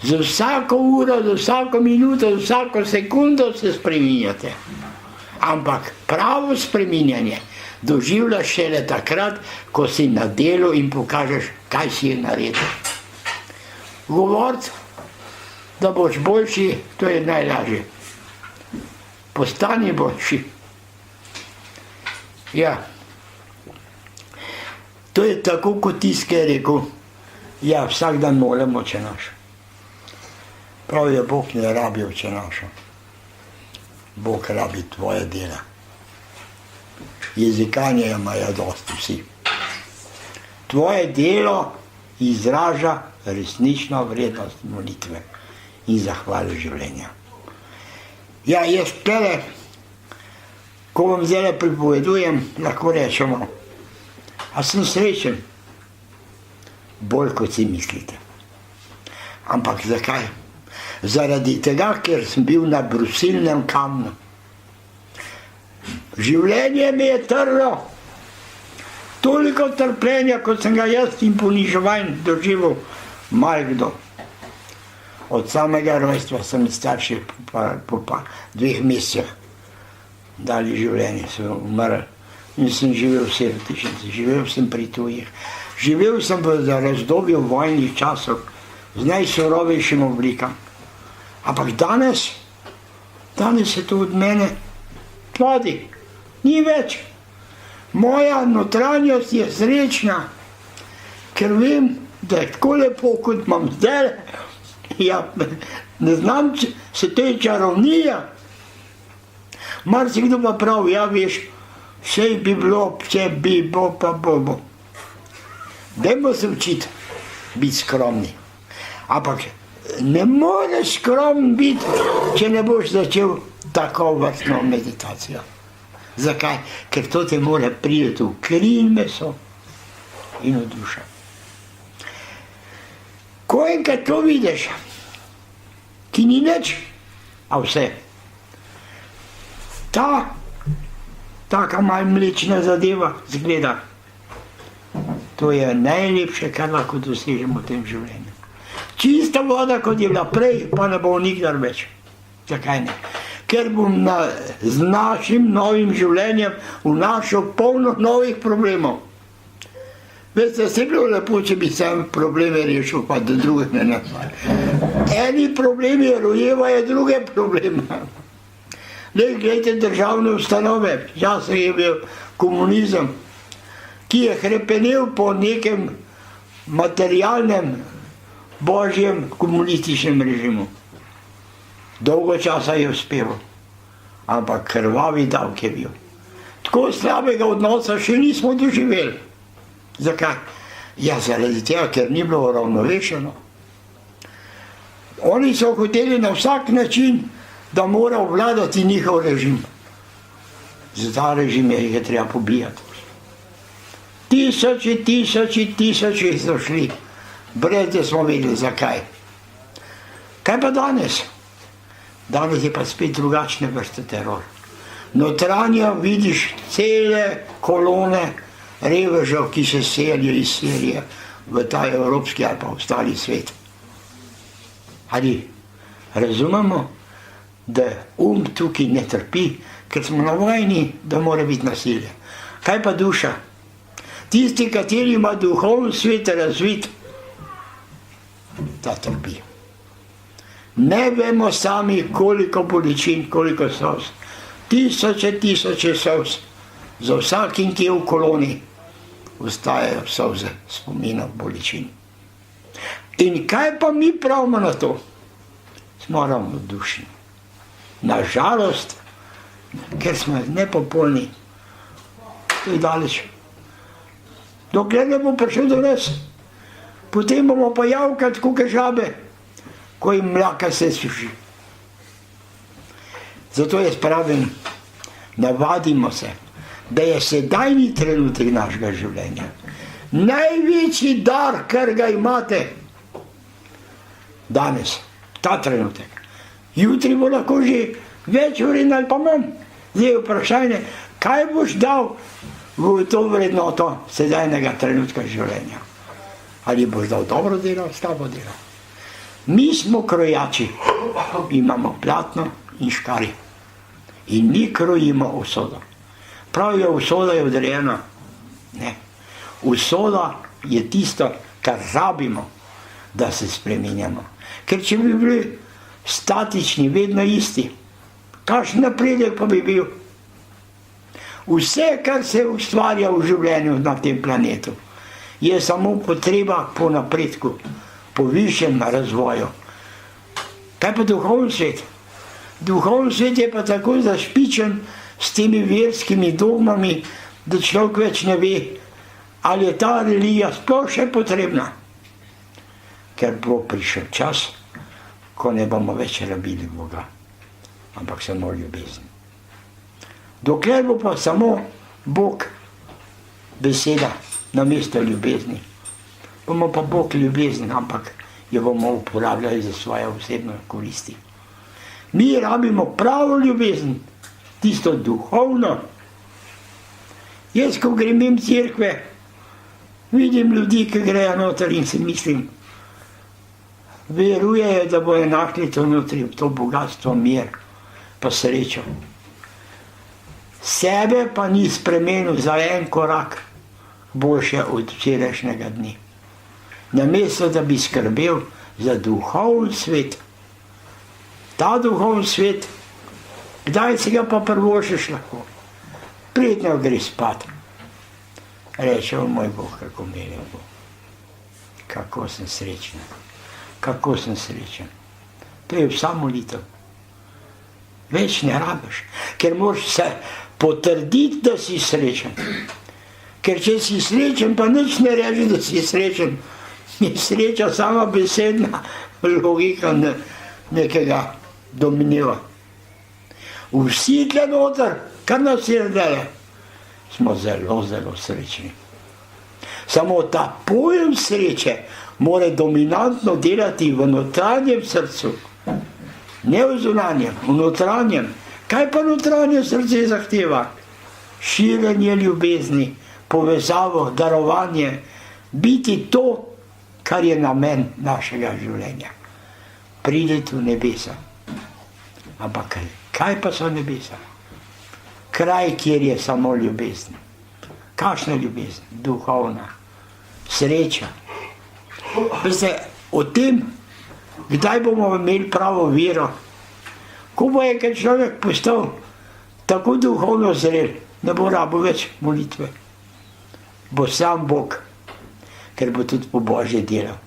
Za vsako uro, za vsako minuto, za vsako sekundo se spreminjate. Ampak pravo spreminjanje doživljaš šele takrat, ko si na delu in pokažeš, kaj si naredil. Govoriti, da boš boljši, to je najlažje. Postani boljši. Ja. To je tako, kot tisti, ki je rekel, ja, vsak dan molimo Oče naš. Prav je, Bog ne rabi Oče naša. Bog rabi tvoje dela. Jezikanje imajo dosti vsi. Tvoje delo izraža resnično vrednost molitve in zahvale življenja. Ja, jaz tele, ko vam zdaj pripovedujem, lahko rečemo, a sem srečen? Bolj, kot si mislite. Ampak zakaj? Zaradi tega, ker sem bil na brusilnem kamnu. Življenje mi je trlo. Toliko trpljenja, kot sem ga jaz in poniževanj doživel, malkdo. Od samega rojstva sem starši po 2 mesecih dali življenje, so umrli. In sem živel v sirotišnici, živel sem pri tujih. Živel sem v razdobju vojnih časov z najsurovejšim oblikam. Ampak danes se to od mene vodi. Ni več. Moja notranjost je srečna, ker vem, da je tako lepo, kot imam zdaj. Ja, ne znam, se to je čarovnija. Marsikdo pa pravi, ja, veš, vse bi bilo, vse bi, bo pa bo. Dajmo se učiti biti skromni. Ampak ne moreš skromen biti, če ne boš začel tako vrstno meditacijo. Zakaj? Ker to te mora priti v kri in meso in v dušo. Ko enkrat to vidiš, ki ni nič, a vse. Taka malo mlečna zadeva zgleda. To je najlepše, kar lahko dosežemo v tem življenju. Čista voda, kot je bila prej, pa ne bo nikdar več. Zakaj ne? Ker bom z našim novim življenjem vnašal polno novih problemov. Veste, se je bilo lepo, če bi sam probleme rešil, pa da drugih ne nasvaj. Eni problemi rojevajo druge probleme. Gledajte državne ustanove, včasih je bil komunizem, ki je hrepenel po nekem materialnem, božjem komunističnem režimu. Dolgo časa je uspeval, ampak krvavi davek je bil. Tako slabega odnosa še nismo doživeli. Zakaj? Ja, zaradi tega, ker ni bilo uravnovešeno. Oni so hoteli na vsak način, da mora obvladati njihov režim. Za ta režim je treba pobijati. Tisoči so šli, brez da smo vedeli zakaj. Kaj pa danes? Danes je pa spet drugačne vrste teror. Notranja vidiš cele kolone revežev, ki se selijo iz Sirije v ta evropski ali pa ostali svet. Ali razumemo, da tukaj ne trpi, ker smo na vojni, da mora biti nasilje. Kaj pa duša? Tisti, kateri ima duhovni svet razvit, ta trpi. Ne vemo sami, koliko bolečin, koliko solz. Tisoče solz. Za vsakim, ki je v koloni, ostajajo solze spominov bolečin. In kaj pa mi pravimo na to? Smo ravnodušni. Nažalost, ker smo nepopolni, to je daleč. Dokler ne bo prišel do nas, potem bomo pa javkati kuke žabe, ko jim mlaka se suši. Zato jaz pravim, navadimo se, da je sedajni trenutek našega življenja največji dar, kar ga imate danes, ta trenutek. Jutri bo lahko že več vredno ali pa manj. Zdaj je vprašanje, kaj boš dal v to vrednoto sedajnega trenutka življenja. Ali boš dal dobro delo, slabo delo. Mi smo krojači, imamo platno in škarje. In mi krojimo usodo. Pravijo, usoda je odrejena. Ne. Usoda je tisto, kar rabimo, da se spreminjamo. Ker če bi bili statični, vedno isti, kakšen napredek pa bi bil? Vse, kar se ustvarja v življenju na tem planetu, je samo potreba po napredku, po višjem razvoju. Kaj pa duhovni svet? Duhovni svet je pa tako zašpičen s temi verskimi dogmami, da človek več ne ve, ali je ta religija sploh še potrebna. Ker bo prišel čas, ko ne bomo več rabili Boga, ampak samo ljubezen. Dokler bo pa samo Bog beseda namesto ljubezni, bomo pa Bog ljubezen, ampak jo bomo uporabljali za svoje osebne koristi. Mi rabimo pravo ljubezen, tisto duhovno. Jaz, ko grem v cerkve, vidim ljudi, ki grejo noter in si mislim, verujejo, da bojo našli to notri, to bogatstvo, mir, pa srečo. Sebe pa ni spremenil za en korak boljše od včerajšnjega dne. Namesto, da bi skrbel za duhovni svet. Ta duhovni svet, kdaj si ga pa prvošiš lahko? Prijetno gre spat. Reče, moj Bog, kako mi je Bog. Kako sem srečen. Kako sem srečen. To je vsa molitev. Več ne rabiš, ker moraš se potrditi, da si srečen. Ker če si srečen, pa nič ne reči, da si srečen. Je sreča sama besedna logika nekega domneva. Vsi tle noter, kar nas je zdaj, smo zelo, zelo srečni. Samo ta pojem sreče mora dominantno delati v notranjem srcu. Ne v zunanjem, v notranjem. Kaj pa notranje srce zahteva? Širjenje ljubezni, povezavo, darovanje, biti to, kar je namen našega življenja. Prideti v nebesa. Ampak kaj pa so nebesa? Kraj, kjer je samo ljubezen. Kakšna ljubezen? Duhovna. Sreča. Veste, o tem, kdaj bomo imeli pravo vero, ko bo enkrat človek postal tako duhovno zrel, ne bo rabo več molitve. Bo sam Bog, ker bo tudi po Božje delal.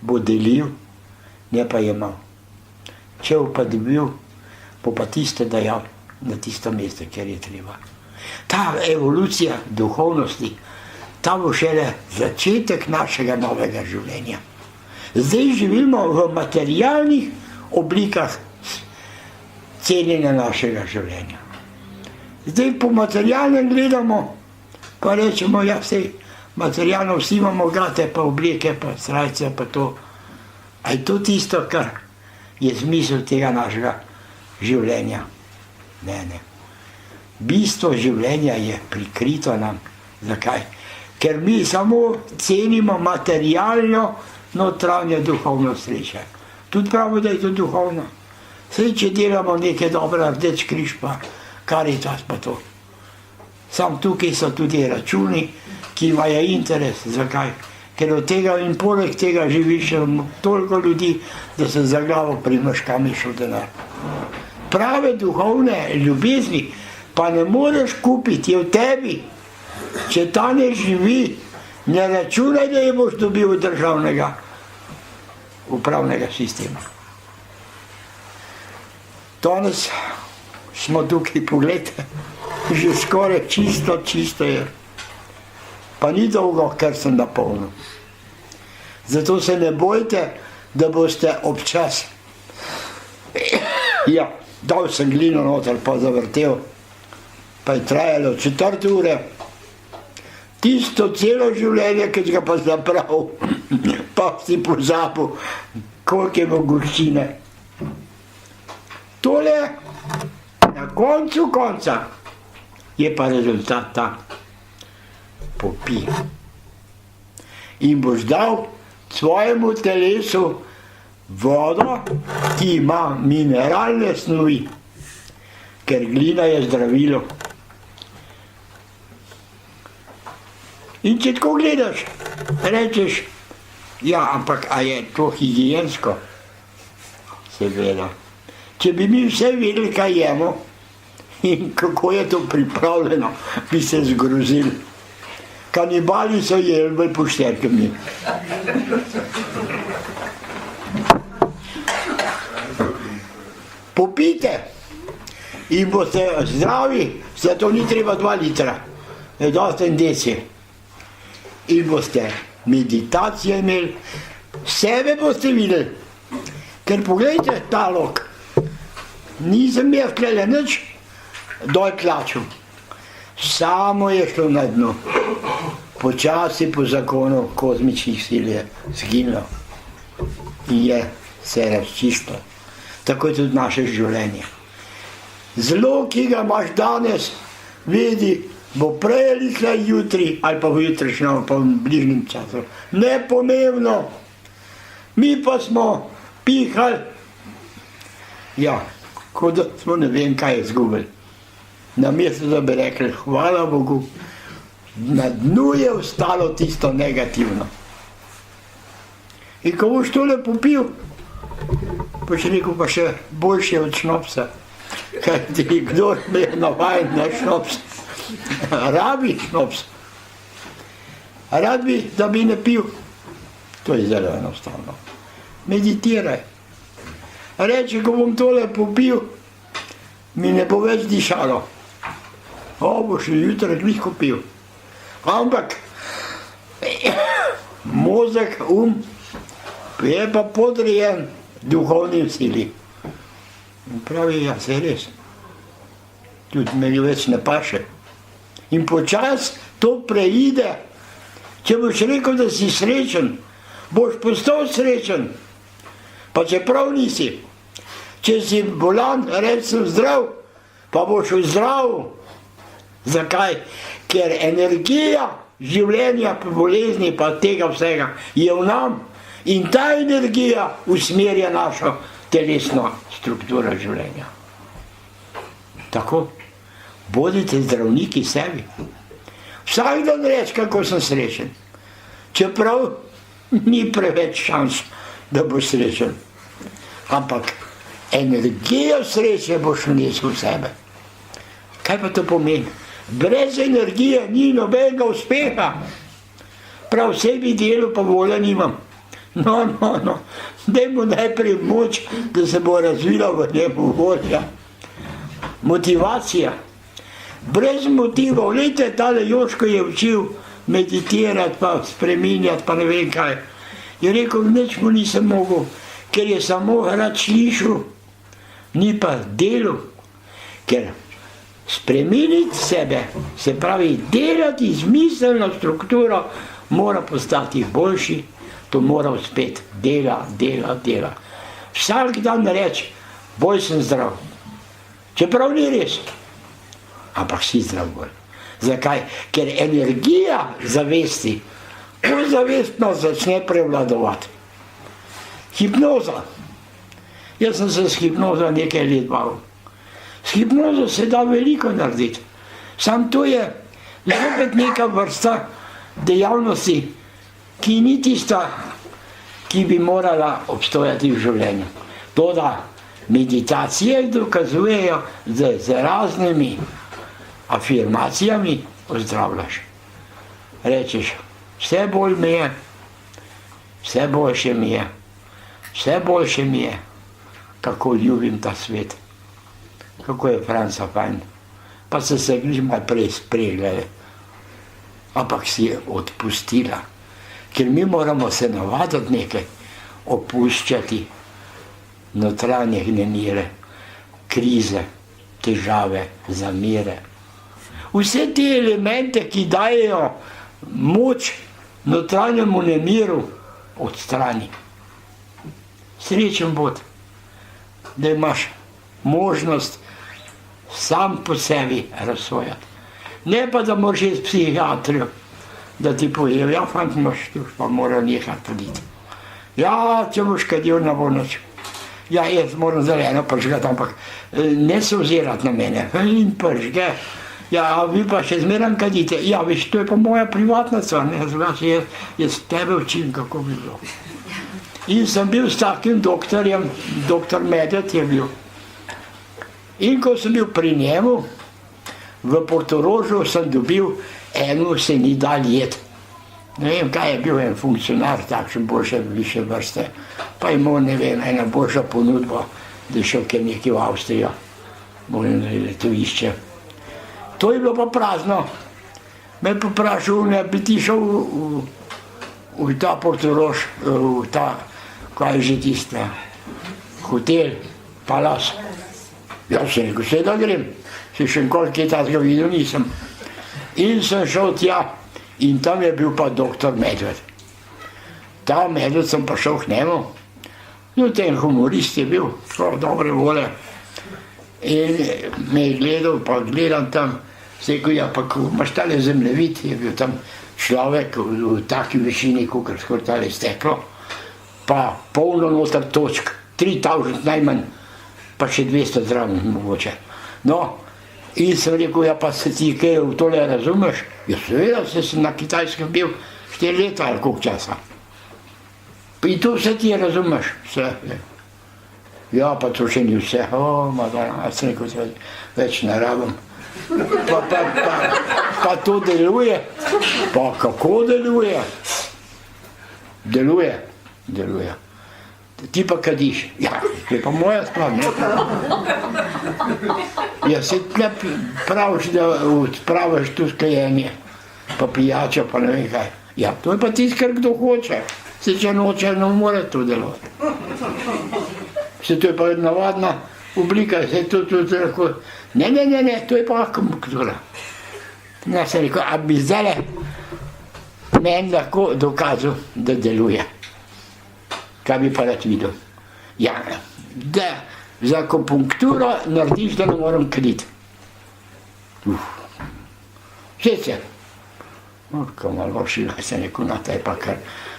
Bo delil, ne pa jemal. Če bo pa dobil, bo pa tisto dajal na tisto mesto, kjer je treba. Ta evolucija duhovnosti, ta bo šele začetek našega novega življenja. Zdaj živimo v materialnih oblikah celjenja našega življenja. Zdaj po materialnem gledamo, pa rečemo, ja, vse materialno, vsi imamo gate, pa obleke, pa srajce, pa to. A je to tisto, kar je smisel tega našega življenja? Ne, ne. Bistvo življenja je prikrito nam. Zakaj? Ker mi samo cenimo materialno notranje duhovno sreče. Tudi pravimo, da je to duhovno. Saj, če delamo nekaj dobro, Rdeč križ pa Karitas pa to. Sam tukaj so tudi računi, ki imajo interes. Zakaj? Ker od tega in poleg tega živi še toliko ljudi, da se za glavo primaš, kam je šel denar. Prave duhovne ljubezni pa ne moreš kupiti, je v tebi. Če ta ne živi, ne računaj, da je boš dobil državnega upravnega sistema. Danes smo tukaj, pogledajte, že skoraj čisto je. Pa ni dolgo, ker sem napolnil. Zato se ne bojte, da boste občas. Ja, dal sem glino noter, pa zavrtel, pa je trajalo 4 ure. Tisto celo življenje, ki ga pa zapravil, pa si pozabil, koliko je mogočine. Tole na koncu konca je pa rezultat ta. Popij. In boš dal svojemu telesu vodo, ki ima mineralne snovi, ker glina je zdravilo. In če tako gledaš, rečeš, ja, ampak a je to higiensko? Seveda. Če bi mi vse vedeli, kaj jemo in kako je to pripravljeno, bi se zgrozili. Kanibali so jeli pošterkami. Popijte in boste zdravi, zato ni treba 2 litra, je dosti en deci. In boste meditacijo imeli, sebe boste videli. Ker poglejte ta lok, nisem jaz tlele nič dol tlačil. Samo je šlo na dno. Počasi po zakonu kozmičnih sil je zginilo. In je se razčistilo. Tako je tudi naše življenje. Zlo, ki ga imaš danes, vidi, bo prej ali slej jutri, ali pa v jutrišnjem, pa v bližnjem času. Nepomembno. Mi pa smo pihali, ja, kot da smo ne vem kaj izgubili. Namesto da bi rekli, hvala Bogu, na dnu je ostalo tisto negativno. In ko boš tole popil, boš rekel, pa še boljše od šnopsa. Kaj ti, kdo je navajen na šnops? Rabi šnops. Rad bi, da bi ne pil. To je zelo enostavno. Meditiraj. Reči, ko bom tole popil, mi ne bo več dišalo. Boš jutra glihko pil. Ampak mozek, je pa podrejen duhovnim sili. In pravi, ja, se res. Tudi meni več ne paše. In počas to preide. Če boš rekel, da si srečen, boš postal srečen. Pa čeprav nisi. Če si bolan, reč sem zdrav, pa boš zdrav. Zakaj? Ker energija življenja, pa bolezni, pa tega vsega je v nam. In ta energija usmerja našo telesno strukturo življenja. Tako, bodite zdravniki sebi. Vsak dan reči, kako sem srečen. Čeprav ni preveč šans, da boš srečen. Ampak energijo sreče boš vnesel v sebe. Kaj pa to pomeni? Brez energije ni nobenega uspeha. Prav sebi delu pa volja nimam. No. Dajmo najprej moč, da se bo razvila v njemu volja. Motivacija. Brez motivov, glejte, tale Joško je učil meditirati, pa spreminjati, pa ne vem kaj. Je rekel, nič mu nisem mogel, ker je samo rad slišal, ni pa delu. Ker spremeniti sebe, se pravi delati izmiselno strukturo, mora postati boljši, to mora uspeti. Dela. Vsak dan reči, bolj sem zdrav. Čeprav ni res, ampak si zdrav bolj. Zakaj? Ker energija zavesti zavestno začne prevladovati. Hipnoza. Jaz sem se s hipnozo nekaj let bavil. S hipnozo se da veliko narediti. Sam to je zopet neka vrsta dejavnosti, ki ni tista, ki bi morala obstojati v življenju. Toda meditacije dokazujejo, da z raznimi afirmacijami ozdravljaš. Rečeš, vse bolj mi je, vse boljše mi je, vse boljše mi je, kako ljubim ta svet, kako je Franca fajn. Pa se gliž malo prej spregledali, ampak si je odpustila. Ker mi moramo se navaditi nekaj, opuščati notranje nemire, krize, težave, zamere. Vse te elemente, ki dajejo moč notranjemu nemiru, odstrani. Srečen bod, da imaš možnost sam po sebi razsvojati. Ne pa, da moraš iti psihiatrijo, da ti pojejo, ja, fant, tu pa mora nehati kaditi. Ja, če boš kadil, ne bo nič. Ja, jaz moram zeleno pržgati, ampak ne se ozirati na mene. In pržge. Ja, vi pa še zmeraj kadite. Ja, veš, to je pa moja privatna stvar, ne, jaz tebe učim, kako bi bilo. In sem bil s takim doktorjem, doktor Medved je bil. In ko sem bil pri njemu, v Portorožu sem dobil eno se ni dal jeti. Ne vem, kaj je bil en funkcionar, takšen boljše, više vrste. Pa je imel, ne vem, ena boljša ponudba, da je šel kjer nekaj v Avstrijo, mojem letovišče. To je bilo pa prazno. Me pa vprašal, ne bi ti šel v ta Portorož, v ta, kaj je že tiste, hotel, Palas. Ja, sem rekel, vse da grem, se še nikoli kaj takega videl nisem. In sem šel tja in tam je bil pa doktor Medved. Ta Medved sem pa šel k njemu, no ten humorist je bil, prav dobre vole. In me je gledal, pa gledam tam, se rekel, ja, pa ko imaš tale zemljevid, je bil tam človek v taki višini, kakor skoraj tale steklo, pa polno noter točk, 3000 najmanj, pa še 200 zraven mogoče. No, in sem rekel, ja, pa se ti kaj v tole razumeš? Ja, seveda, sem na Kitajskem bil 4 leta ali koliko časa. In to vse ti razumeš, vse. Ja, pa to še ni vse. Madonna, sem rekel, več ne rabim. Pa to deluje. Pa kako deluje? Deluje. Ti pa kadiš. Ja, to je pa moja stvar, ne? Ja, se tle praviš, da odpraviš tu skajenje, pa pijačo, pa ne vem kaj. Ja, to je pa tisto, kar kdo hoče. Se če noče, ne more to delovati. Se to je pa navadna oblika, se to lahko... Ne, to je pa akumulatura. Ja, sem rekel, a bi zdaj meni lahko dokazal, da deluje. Kaj bi pa rad videl? Ja, da za akupunkturo narediš, da ne moram kaditi. Vse se. Ko malo šila, sem rekel, na taj pa kar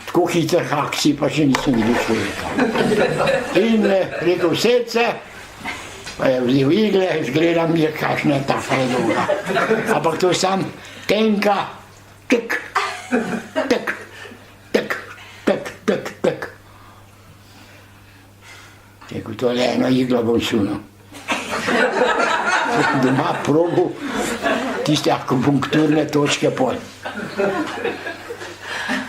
tako hitrih akcij, pa še nisem videl človeka. In rekel, vse se, pa je vzel igle, zgledam je, kakšna je ta fredovna. Ampak to sam tenka, tek. Rekel, to je eno iglo bom sunil. Doma probil tiste akupunkturne točke pol.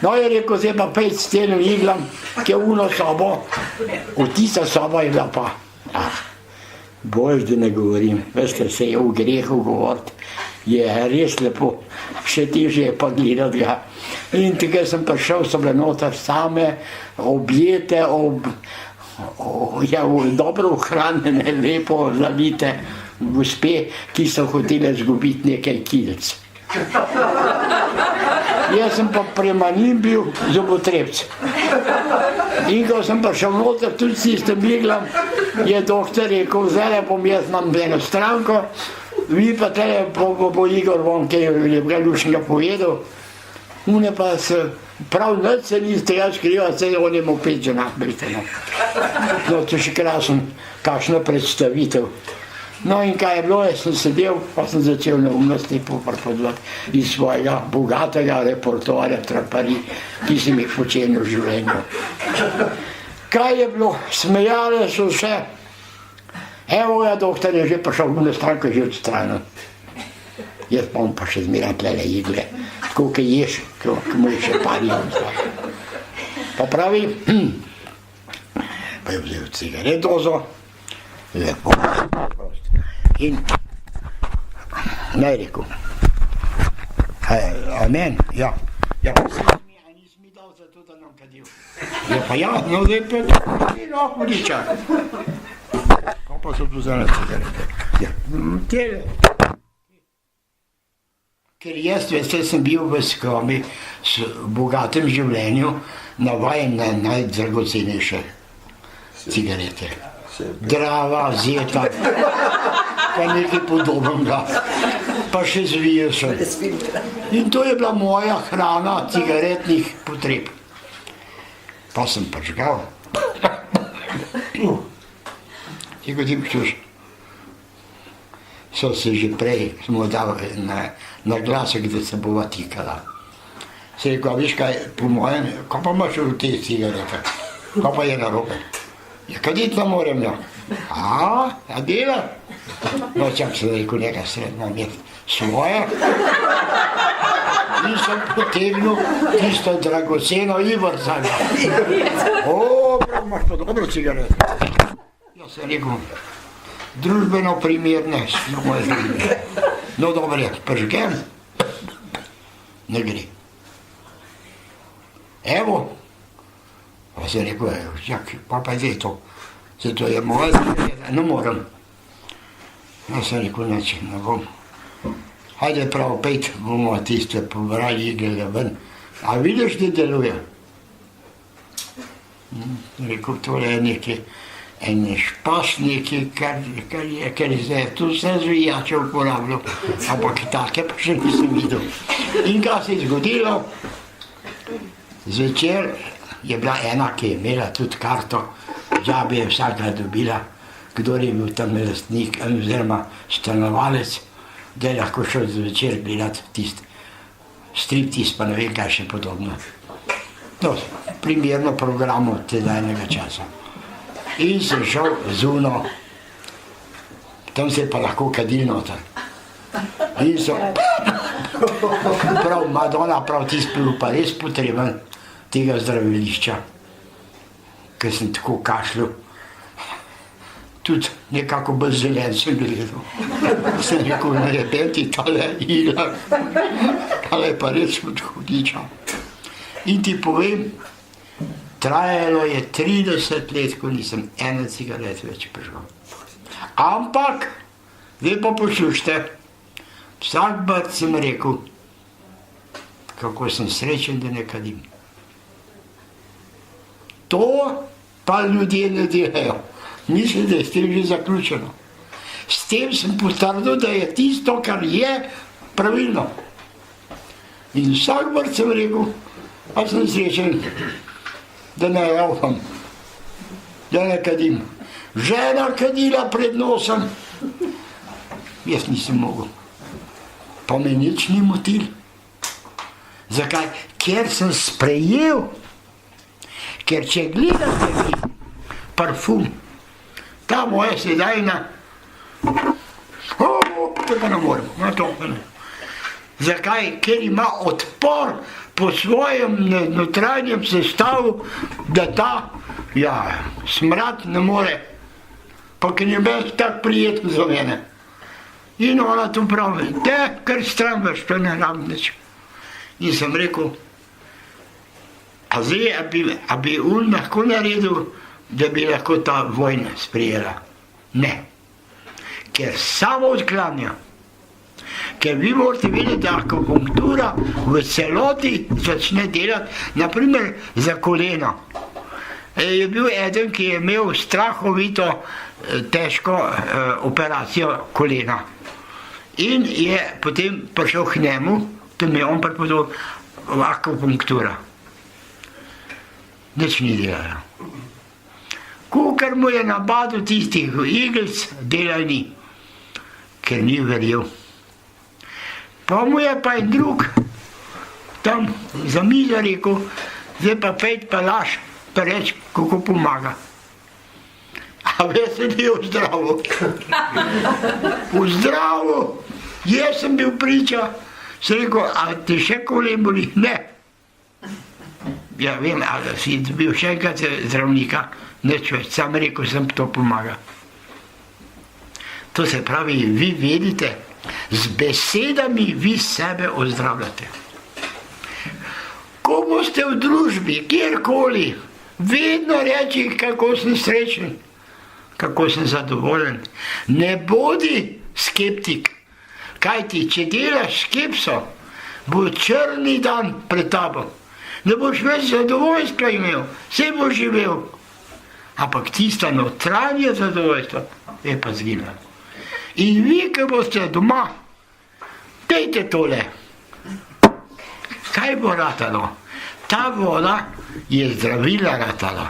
No, je rekel, zdaj pa 5 s tem iglom, ki je uno sobo, v tista soba je bila pa. Bož, da ne govorim, veste, se je v grehu govoriti, je res lepo, še težje je pa gledati ga. In tukaj sem prišel, so bile noter same, objete, dobro ohranjene, lepo zavite gospe, ki so hotele zgubiti nekaj kilc. Jaz sem pa prema njim bil zobotrebc. In ko sem prišel noter, tudi s tistim iglom, je doktor rekel, zdaj bom jaz imam eno stranko, vi pa tele bo Igor von, ki je ga lušnega povedal, une pa se prav nič se ni z tega skriva, saj on je imel 5 žena, veste, no. No, to še krasen, kakšna predstavitev. No in kaj je bilo, jaz sem sedel, pa sem začel neumnosti pripovedovati iz svojega bogatega repertoarja traparij, ki sem jih počel v življenju. Kaj je bilo, smejale so se, evo ja, doktor je že prišel, v stranko je že odstranil. Jaz pa on pa še zmeraj tlele igle, tako kaj ješ, ko mu je še parijo. Pa pravi, pa je vzel cigaredozo, lepo, in naj rekel, amen, ja, pa se nisem mi dal za to, da nam kadil. Ja, pa ja, no zdaj pa ni lahko liča. Pa so tu zane cigarete. Ja, tele. Ker jaz, veste, sem bil v skrombi, s bogatem življenju, navajen na najdragocenejše cigarete. Drava, zeta, pa nekaj podobnega, pa še zviješ. In to je bila moja hrana cigaretnih potreb. Pa sem prižgal. In ko ti počuš, so se že prej, smo dali na glasek, da se bova tikala. Se rekel, a veš kaj, po mojem, ko pa imaš v te cigarete, ko pa je narobe? Ja, kaditi ne morem, ja. A dela? No, čak sem rekel, nekaj srednja imeti svoje. In sem potegnil tisto dragoceno Iversa. O, prav, imaš pa dobro cigareto. Ja, sem rekel, družbeno primerne so moje družbe. No, dobro, prižgem, ne gre. Evo, pa sem rekel, čak, pa je to. Zato je moja cigareta, ne morem. Ja sem rekel, neče, ne bom. Hajde prav, pejt, bomo tiste pobrali igele ven. A vidiš, da deluje? Rekel, tole je nekaj, en špas nekaj, kar je zdaj, tu sem zvijače uporabljal, ampak take pa še nisem videl. In kaj se je zgodilo? Zvečer je bila ena, ki je imela tudi karto, džabe je vsaka dobila, kdor je bil tam lastnik oziroma stanovalec, da je lahko šel zvečer gledati tisti striptease, pa ne vem kaj še podobno. No, primerno programu tedajnega časa. In sem šel zuno, tam se je pa lahko kadil noter. In so, prav Madonna, prav tisti bil pa res potreben tega zdravilišča, ker sem tako kašljal. Tudi nekako bolj zelen sem gledal. Sem rekel, ne jebem ti tale igla, tale je pa res hudiča. In ti povem, trajalo je 30 let, ko nisem ene cigaret več prižgal. Ampak, zdaj pa poslušajte, vsak brat sem rekel, kako sem srečen, da ne kadim. To pa ljudje ne delajo. Mislim, da je s tem že zaključeno. S tem sem potrdil, da je tisto, kar je, pravilno. In vsak brat sem rekel, a sem srečen, da ne javham, da ne kadim. Žena kadila pred nosom, jaz nisem mogel. Pa me nič ni motil. Zakaj? Ker sem sprejel, ker če gledate vi parfum, ta moja sedajna, tega ne morem, na to ne. Zakaj? Ker ima odpor po svojem notranjem sestavu, da ta, ja, smrad ne more, pa ker je bil tak prijeten za mene. In ona tu pravi, te, kar stran veš, to ne rabim nič. In sem rekel, a zdaj, a bi on lahko naredil, da bi lahko ta vojna sprijela? Ne. Ker samo odklanja. Ker vi morate vedeti, da akupunktura v celoti začne delati, naprimer za koleno. Je bil eden, ki je imel strahovito težko operacijo kolena. In je potem prišel k njemu, tam je on pripovedal akupunktura. Nič ni delala. Kukar mu je nabadil tistih iglic, delal ni, ker ni verjel. Pa mu je pa en drug tam za mizo rekel, zdaj pa pejt pa laž, pa reč, kako pomaga. A veš, se ni ozdravil. Ozdravil, jaz sem bil priča, sem rekel, a te še kolen boli? Ne. Ja, vem, ali si bil še enkrat zdravnika, nič več, sam rekel sem, to pomaga. To se pravi, vi vedite, z besedami vi sebe ozdravljate. Ko boste v družbi, kjerkoli, vedno reči, kako sem srečen, kako sem zadovoljen. Ne bodi skeptik, kajti, če delaš skepso, bo črni dan pred tabo. Ne boš več zadovoljstva imel, vse boš živel. ampak tista notranje zadovoljstvo je pa zginilo. In vi, ki boste doma, dejte tole. Kaj bo ratalo? Ta voda je zdravila ratala.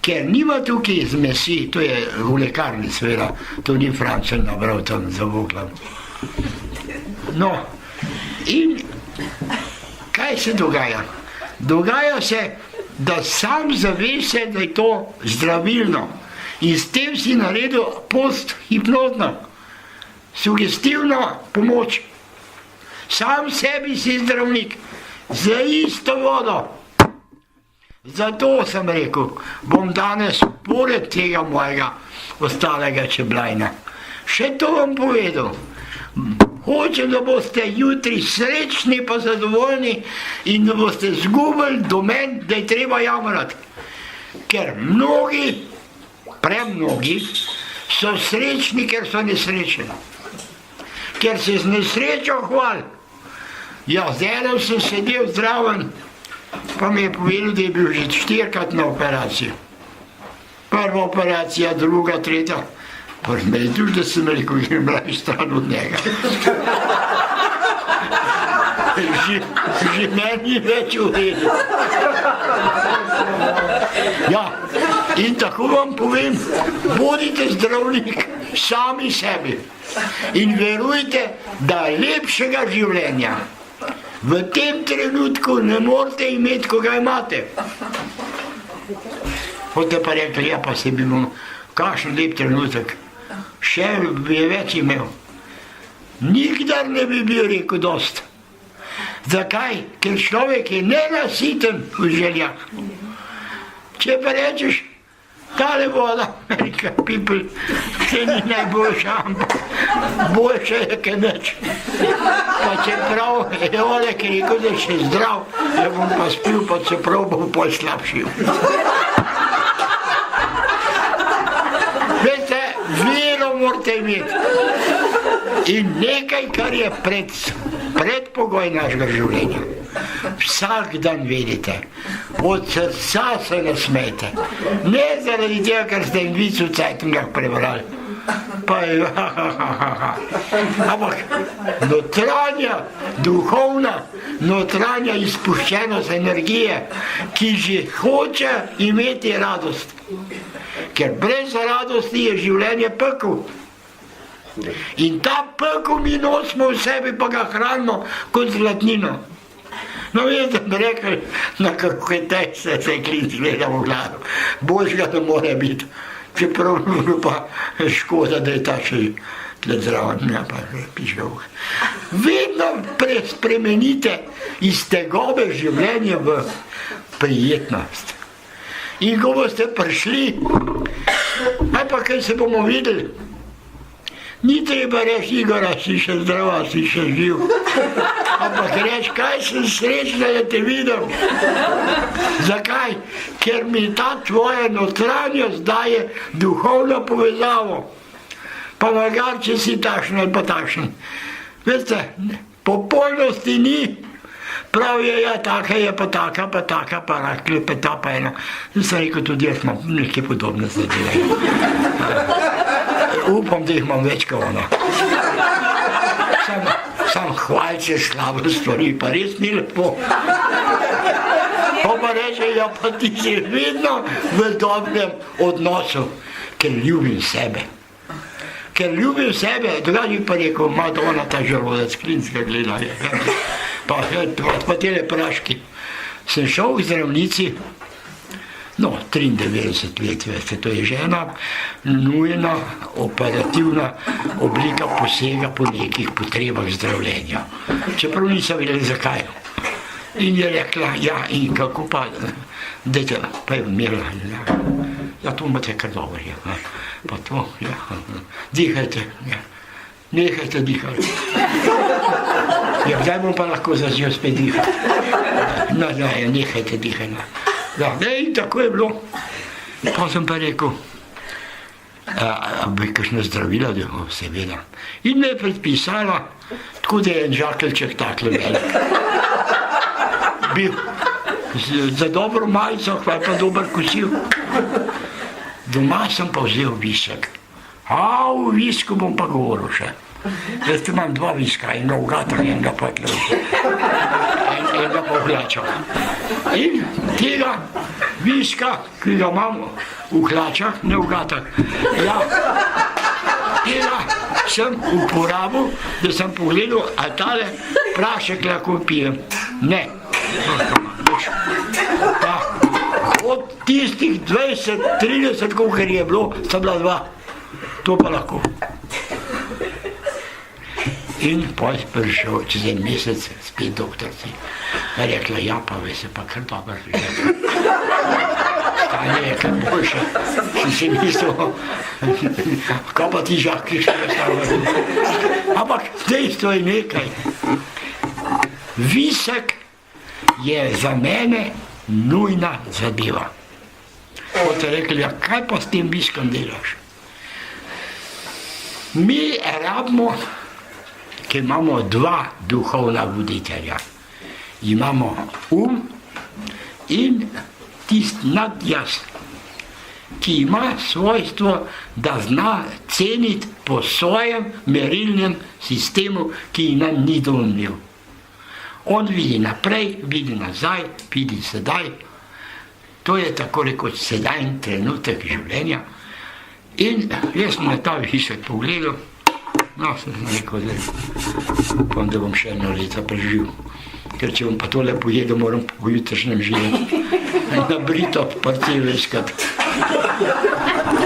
Ker nima tukaj zmesi, to je v lekarni seveda, to ni Frančen nabral tam za Voglam. No, in kaj se dogaja? Dogaja se, da sam zaveš se, da je to zdravilno. In s tem si naredil posthipnozno, sugestivno pomoč. Sam sebi si zdravnik, za isto vodo. Zato sem rekel, bom danes pored tega mojega ostalega čeblajna še to vam povedal. Hočem, da boste jutri srečni pa zadovoljni in da boste zgubili domen, da je treba jamrati. Ker mnogi, premnogi, so srečni, ker so nesrečni. Ker se z nesrečo hvali. Ja, z enem sem sedel zdraven, pa mi je povedal, da je bil že 4-krat na operaciji. Prva operacija, druga, tretja. Pa me je tudi, da sem rekel, grem raje stran od njega. Že meni več uredi. Ja, in tako vam povem, bodite zdravnik sami sebi. In verujte, da lepšega življenja v tem trenutku ne morete imeti, ko ga imate. Boste pa rekli, ja pa se bi mu, kakšen lep trenutek, še bi je več imel. Nikdar ne bi bil rekel dost. Zakaj? Ker človek je nenasiten v željah. Če pa rečeš, tale voda, Amerika people, še ni najboljša, ampak boljša je kaj neč. Pa čeprav je Olek rekel, da je še zdrav, ja bom pa spil, pa čeprav bom pol slabšil. Veste, vero morate imeti. In nekaj, kar je predpogoj našega življenja. Vsak dan vedite, od srca se nasmejte. Ne zaradi tega, ker ste in vic v cajtungah prebrali. Pa je, ampak notranja, duhovna, notranja izpuščenost energije, ki že hoče imeti radost. Ker brez radosti je življenje pekel. In ta pekel mi nosimo v sebi, pa ga hranimo kot zlatnino. No, jaz sem rekel, na kako je tej se klinc gleda v glavo. Boljšega ne more biti. Čeprav pa škoda, da je ta še tle zraven, ne pa pišel. Vedno spremenite iz tegobe življenja v prijetnost. In ko boste prišli, aj pa kaj se bomo videli, ni treba reči, Igora, si še zdrava, si še živ. Ampak reči, kaj sem srečna, da te vidim. Zakaj? Ker mi ta tvoja notranjost daje duhovno povezavo. Pa magar, če si takšen ali pa takšen. Veste, popolnosti ni. Prav je, ja, taka je pa taka, pa klepeta pa ena. Sem rekel, tudi jaz imam nekaj podobne zadeve. Upam, da jih imam več kot ona. Sam hvalče slabo stvari, pa res ni lepo. Pa reče, ja, pa ti si vedno v dobrem odnosu, ker ljubim sebe. Ker ljubim sebe, drugače pa rekel, Madonna ta želodec, klinska gleda je. Pa tele praški. Sem šel k zdravnici, no, 93 let, veste, to je že ena nujna, operativna oblika posega po nekih potrebah zdravljenja. Čeprav nisem vedela, zakaj. In je rekla, ja, in kako pa, dajte, pa je mirla, ja, to imate kar dobro, ja, pa to, ja, dihajte, ja, nehajte dihati. Ja, kdaj bom pa lahko začel spet dihati? No, nehajte dihati. Ja, in tako je bilo. Pa sem pa rekel, a bi kakšna zdravila, da bo seveda. In me je predpisala, tako da je en žakeljček takle velik. Bil za dobro majico, pa je pa dober kosil. Doma sem pa vzel višek. A v visku bom pa govoril še. Jaz tu imam 2 viska, enega v gatah, enega pa enega pa v hlačah. In tega viska, ki ga imam v hlačah, ne v gatah, ja, tega sem uporabil, da sem pogledal, a tale prašek lahko pijem. Ne. Pa od tistih 20, 30, kolikor je bilo, sta bila 2. To pa lahko. In potem prišel čez en mesec spet doktorci. Rekla, ja, pa ve se pa kar dobro že. Stanje je kar boljše. Sem si mislil, kaj pa ti žaki še nastavljali. Ampak dejstvo je nekaj. Visek je za mene nujna zadeva. Boste rekli, ja, kaj pa s tem viskom delaš? Mi rabimo, ki imamo 2 duhovna voditelja. Imamo in tisti nadjaz, ki ima svojstvo, da zna ceniti po svojem merilnem sistemu, ki nam ni doumljiv. On vidi naprej, vidi nazaj, vidi sedaj. To je tako rekoč sedajni trenutek življenja. In jaz sem na ta visek pogledal, no, sem rekel, da upam, da bom še 1 leto preživel. Ker če bom pa tole pojedel, moram po jutrišnjem živeti. Nabrito parcelo iskati.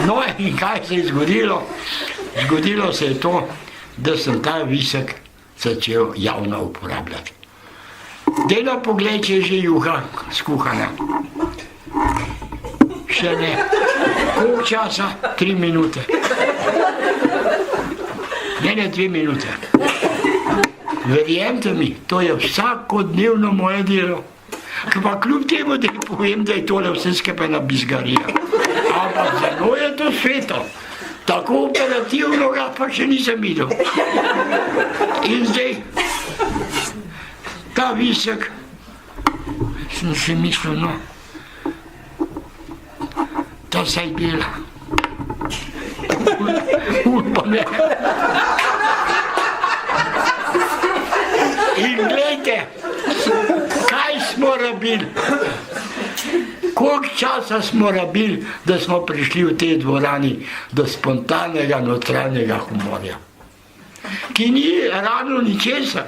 No in kaj se je zgodilo? Zgodilo se je to, da sem ta visek začel javno uporabljati. Dejno pogled, če je že juha skuhana. Še ne. Koliko časa? 3 minute. Ne 2 minute. Verjemite mi, to je vsakodnevno moje delo. Pa kljub temu, da povem, da je tole vse skupaj na bizgarija. Ampak zelo je to sveto. Tako operativno ga pa še nisem videl. In zdaj, ta visek, sem si mislil, no, ta saj dela. Pa ne. In glejte, kaj smo rabili? Koliko časa smo rabili, da smo prišli v tej dvorani do spontanega notranjega humorja, ki ni ravno ničesar,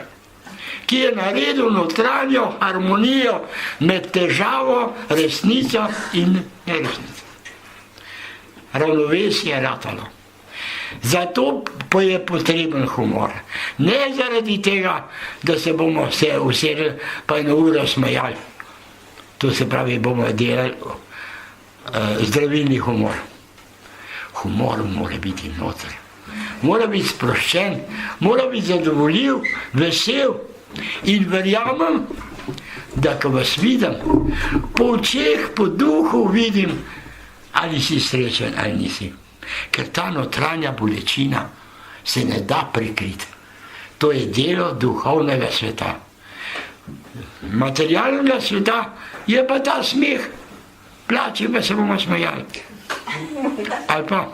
ki je naredil notranjo harmonijo med težavo, resnico in neresnico. Ravnovesje je ratalo. Zato pa je potreben humor. Ne zaradi tega, da se bomo vse usedli pa 1 uro smejali. To se pravi, bomo delali zdravilni humor. Humor mora biti noter. Mora biti sproščen, mora biti zadovoljiv, vesel. In verjamem, da ko vas vidim, po očeh, po duhu vidim, ali si srečen ali nisi. Ker ta notranja bolečina se ne da prikriti. To je delo duhovnega sveta. Materialnega sveta je pa ta smeh. Plači pa se bomo smejali. Ali pa,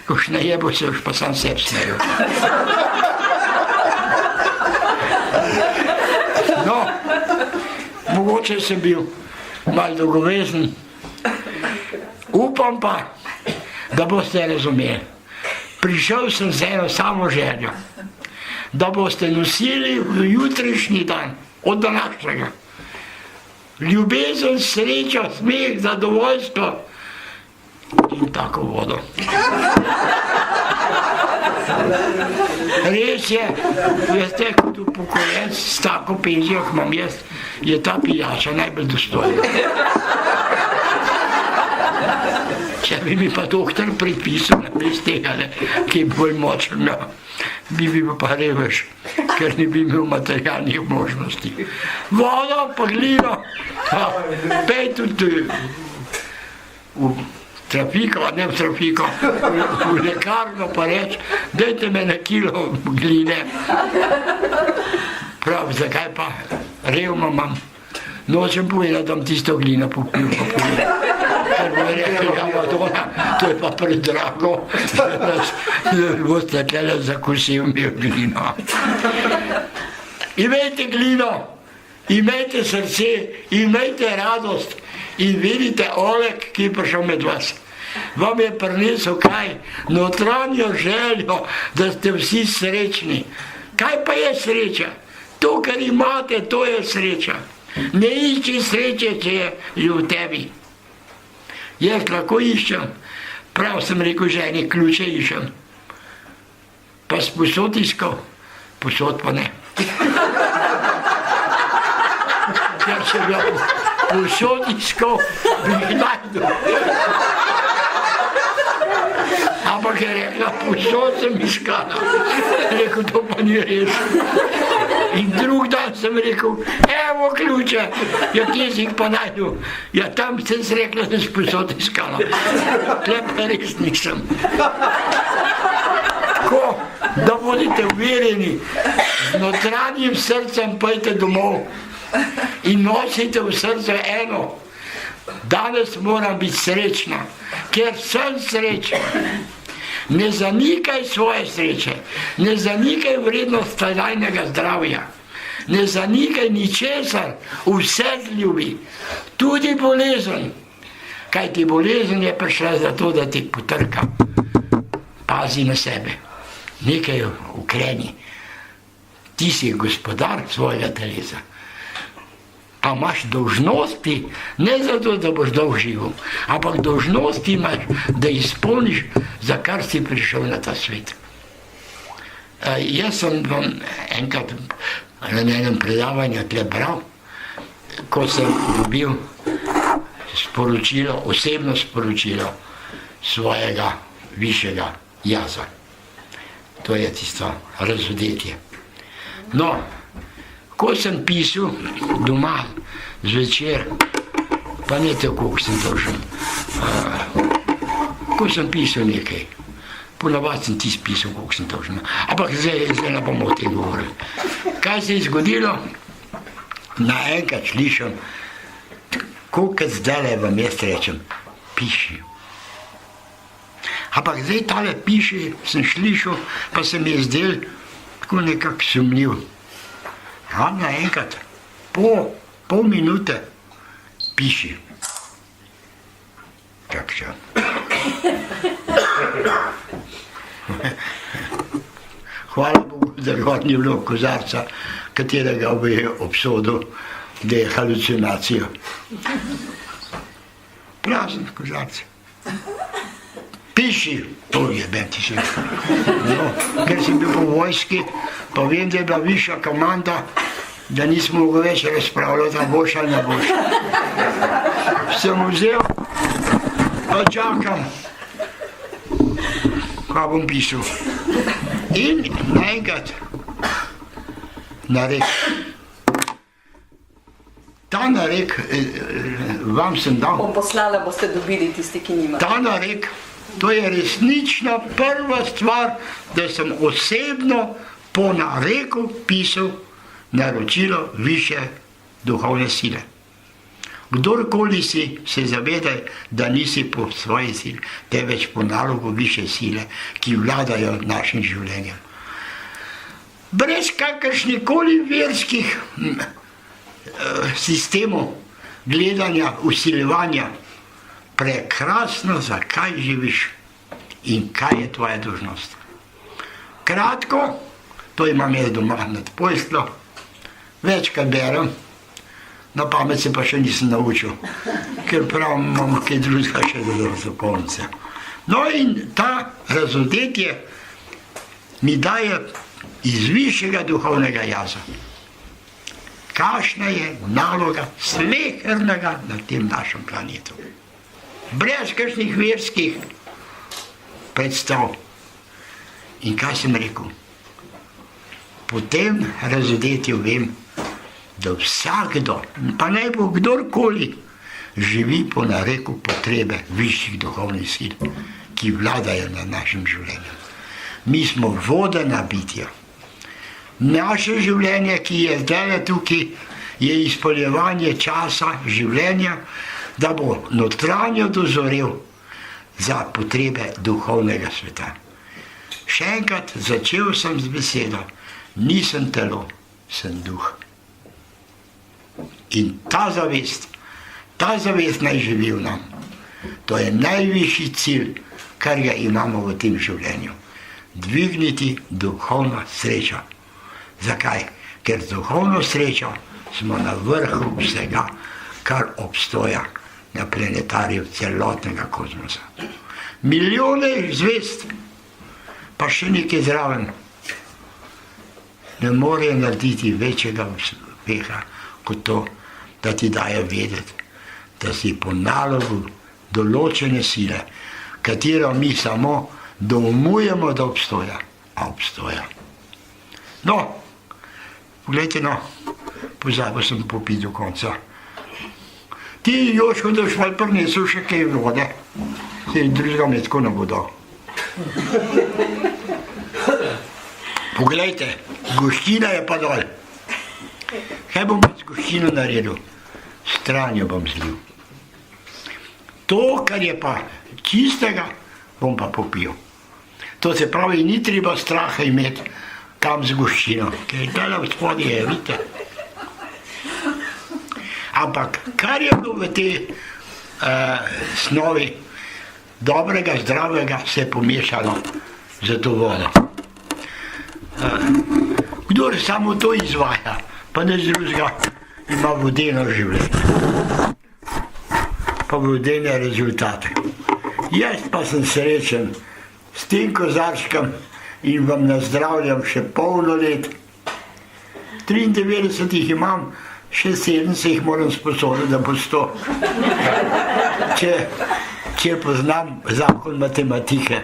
ko še najebo se už pa sam sebi smejo. No, mogoče sem bil malo dolgovezen. Upam pa, da boste razumeli. Prišel sem z eno samo željo, da boste nosili v jutrišnji dan, od današnjega, ljubezen, srečo, smeh, zadovoljstvo in tako vodo. Res je, veste, kot upokojenec s tako penzijo, kot imam jaz, je ta pijača najbolj dostojna. Če bi mi pa doktor predpisal namesto tega, ki je bolj močen, bi bil pa revež, ker ne bi imel materialnih možnosti. Vodo, pa glino, pej tudi v trafiko, ne v trafiko, v lekarno pa reč, dajte me na kilo gline. Prav, zakaj pa? Revmo imam. Nočem povedati, da bom tisto glino popil. bo je rekel, ja, Madonna, to je pa predrago, da boste tele zakusil mi glino. Imejte glino, imejte srce, imejte radost in vidite Oleg, ki je prišel med vas. Vam je prinesel kaj? Notranjo željo, da ste vsi srečni. Kaj pa je sreča? To, kar imate, to je sreča. Ne išči sreče, če je v tebi. Jaz lahko iščem, prav sem rekel ženi, ključe iščem. Pa sposod iskal, posod pa ne. Ker sem ga posod iskal, bi jih najdel. Ampak je rekla, posod sem iskala. Rekel, to pa ni res. In drug dan sem rekel, evo ključe, ja, kje si jih pa najdu? Ja, tam sem se rekla, da sem posod iskala. Tle pa res nisem. Ko, da bodite uverjeni, z notranjim srcem pojte domov in nosite v srce eno. Danes moram biti srečna, ker sem srečna. Ne zanikaj svoje sreče, ne zanikaj vrednost trajnega zdravja, ne zanikaj ničesar, vse ljubi, tudi bolezen. Kaj ti bolezen je prišla zato, da ti potrka. Pazi na sebe, nekaj ukreni. Ti si gospodar svojega telesa. Pa imaš dolžnosti, ne zato, da boš dolgo živel, ampak dolžnosti imaš, da izpolniš, za kar si prišel na ta svet. Jaz sem vam enkrat na enem predavanju tle bral, ko sem dobil sporočilo, osebno sporočilo svojega višjega jaza. To je tisto razodetje. No, ko sem pisal doma zvečer, pa ne tako, ko sem dolžen, ko sem pisal nekaj, ponavadi sem tisto pisal, koliko sem dolžen, ampak zdaj ne bomo o tem govorili. Kaj se je zgodilo? Naenkrat slišim, koliko zdajle vam jaz rečem, piši. Ampak zdaj tale piši, sem slišal, pa se mi je zdel tako nekako sumljiv. A naenkrat, pol minute, piši. Čak. Hvala Bogu, da gor ni bilo kozarca, katerega bi obsodil, da je halucinacijo. Prazen kozarc. Piši, to je benti se. No, ker sem bil po vojski, pa vem, da je bila višja komanda, da nismo mogli več razpravljati, a boš ali ne boš. Sem vzel, pa čakam, kaj bom pisal. In naenkrat narek. Ta narek vam sem dal. Bom poslala, boste dobili tisti, ki nima. Ta narek, to je resnična prva stvar, da sem osebno po nareku pisal naročilo višje duhovne sile. Kdorkoli si, se zavedaj, da nisi po svoji sili, teveč po nalogu višje sile, ki vladajo našim življenjem. Brez kakršnikoli verskih sistemov gledanja, usiljevanja, prekrasno, zakaj živiš in kaj je tvoja dolžnost. Kratko, to imam jaz doma nad posteljo, večkrat berem, na pamet se pa še nisem naučil, ker prav imam kaj drugega še do zapolnice. No in ta razodetje mi daje iz višjega duhovnega jaza. Kakšna je naloga slehernega na tem našem planetu. Brez kakšnih verskih predstav. In kaj sem rekel? Po tem razodetju vem, da vsakdo, pa naj bo kdorkoli, živi po nareku potrebe višjih duhovnih sil, ki vladajo nad našim življenjem. Mi smo vodena bitja. Naše življenje, ki je zdaj tukaj, je izpoljevanje časa življenja, da bo notranjo dozorel za potrebe duhovnega sveta. Še enkrat, začel sem z besedo, nisem telo, sem duh. In ta zavest naj živi v nam. To je najvišji cilj, kar ga imamo v tem življenju. Dvigniti duhovno srečo. Zakaj? Ker z duhovno srečo smo na vrhu vsega, kar obstoja na planetariju celotnega kozmosa. Milijone zvezd, pa še nekaj zraven, ne more narediti večjega uspeha kot to, da ti daje vedeti, da si po nalogu določene sile, katero mi samo doumujemo, da obstoja, a obstoja. No, poglejte, no, pozabil sem popiti do konca. Ti, Joško, da boš malo prinesel še kaj vode, se drugega me tako ne bo dal. Poglejte, goščina je pa dol. Kaj bom z goščino naredil? Stranjo bom zlil. To, kar je pa čistega, bom pa popil. To se pravi, ni treba straha imeti kam z goščino, ker je tale v spodje, je, vidite. Ampak, kar je bilo v tej snovi dobrega, zdravega, se je pomešalo za to vodo. Kdor samo to izvaja, pa ne drugega, ima vodeno življenje. Pa vodene rezultate. Jaz pa sem srečen s tem kozarčkom in vam nazdravljam še polno let. 93 jih imam, še 70 jih moram sposoditi, da bo 100. Če poznam zakon matematike.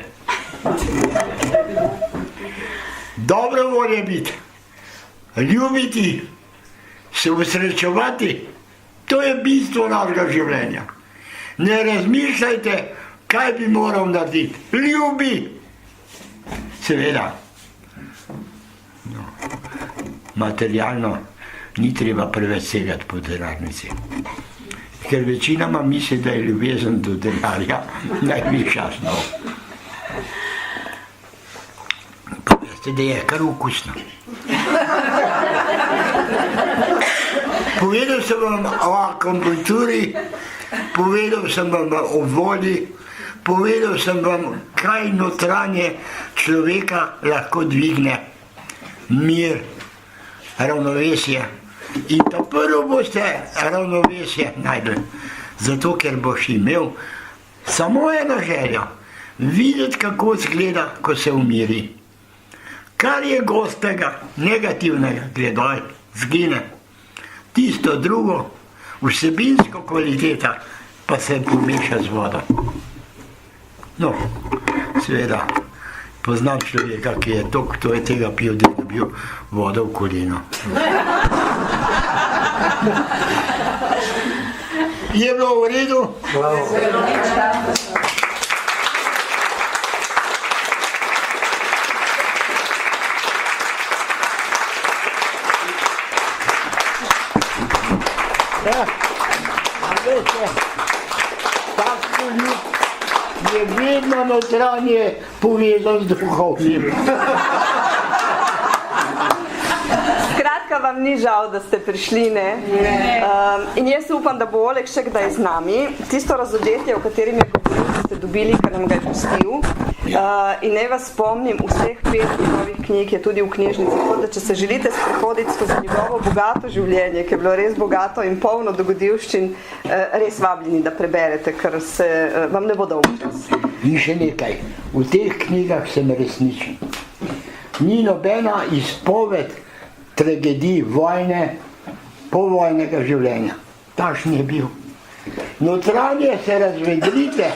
Dobro volje biti, ljubiti, se usrečevati, to je bistvo našega življenja. Ne razmišljajte, kaj bi moral narediti. Ljubi! Seveda, no, materialno ni treba preveč segati po denarnici. Ker večinoma misli, da je ljubezen do denarja najvišja snov. Pa veste, da je kar okusno. Povedal sem vam o akupunkturi, povedal sem vam o vodi, povedal sem vam, kaj notranje človeka lahko dvigne. Mir, ravnovesje. In ta prvo boste ravnovesje najdli. Zato, ker boš imel samo eno željo. Videti, kako izgleda, ko se umiri. Kar je gostega, negativnega, gledaj, zgine. Tisto drugo, vsebinsko kvaliteta, pa se pomeša z vodo. No, seveda, poznam človeka, ki je to je tega pil, da je dobil vodo v koleno. Je bilo v redu? Ja, a veste, tak poljub je vedno notranje povezan z duhovnim. Skratka, vam ni žal, da ste prišli, ne? In jaz upam, da bo Oleg še kdaj z nami. Tisto razodetje, o katerem je govoril, ste dobili, ker nam ga je pustil. In naj vas spomnim, vseh 5 njegovih knjig je tudi v knjižnici, tako da če se želite sprehoditi skozi njegovo bogato življenje, ki je bilo res bogato in polno dogodivščin, res vabljeni, da preberete, ker se vam ne bo dolg čas. In še nekaj, v teh knjigah sem resničen. Ni nobena izpoved tragedij vojne, povojnega življenja. Takšen je bil. Notranje se razvedrite,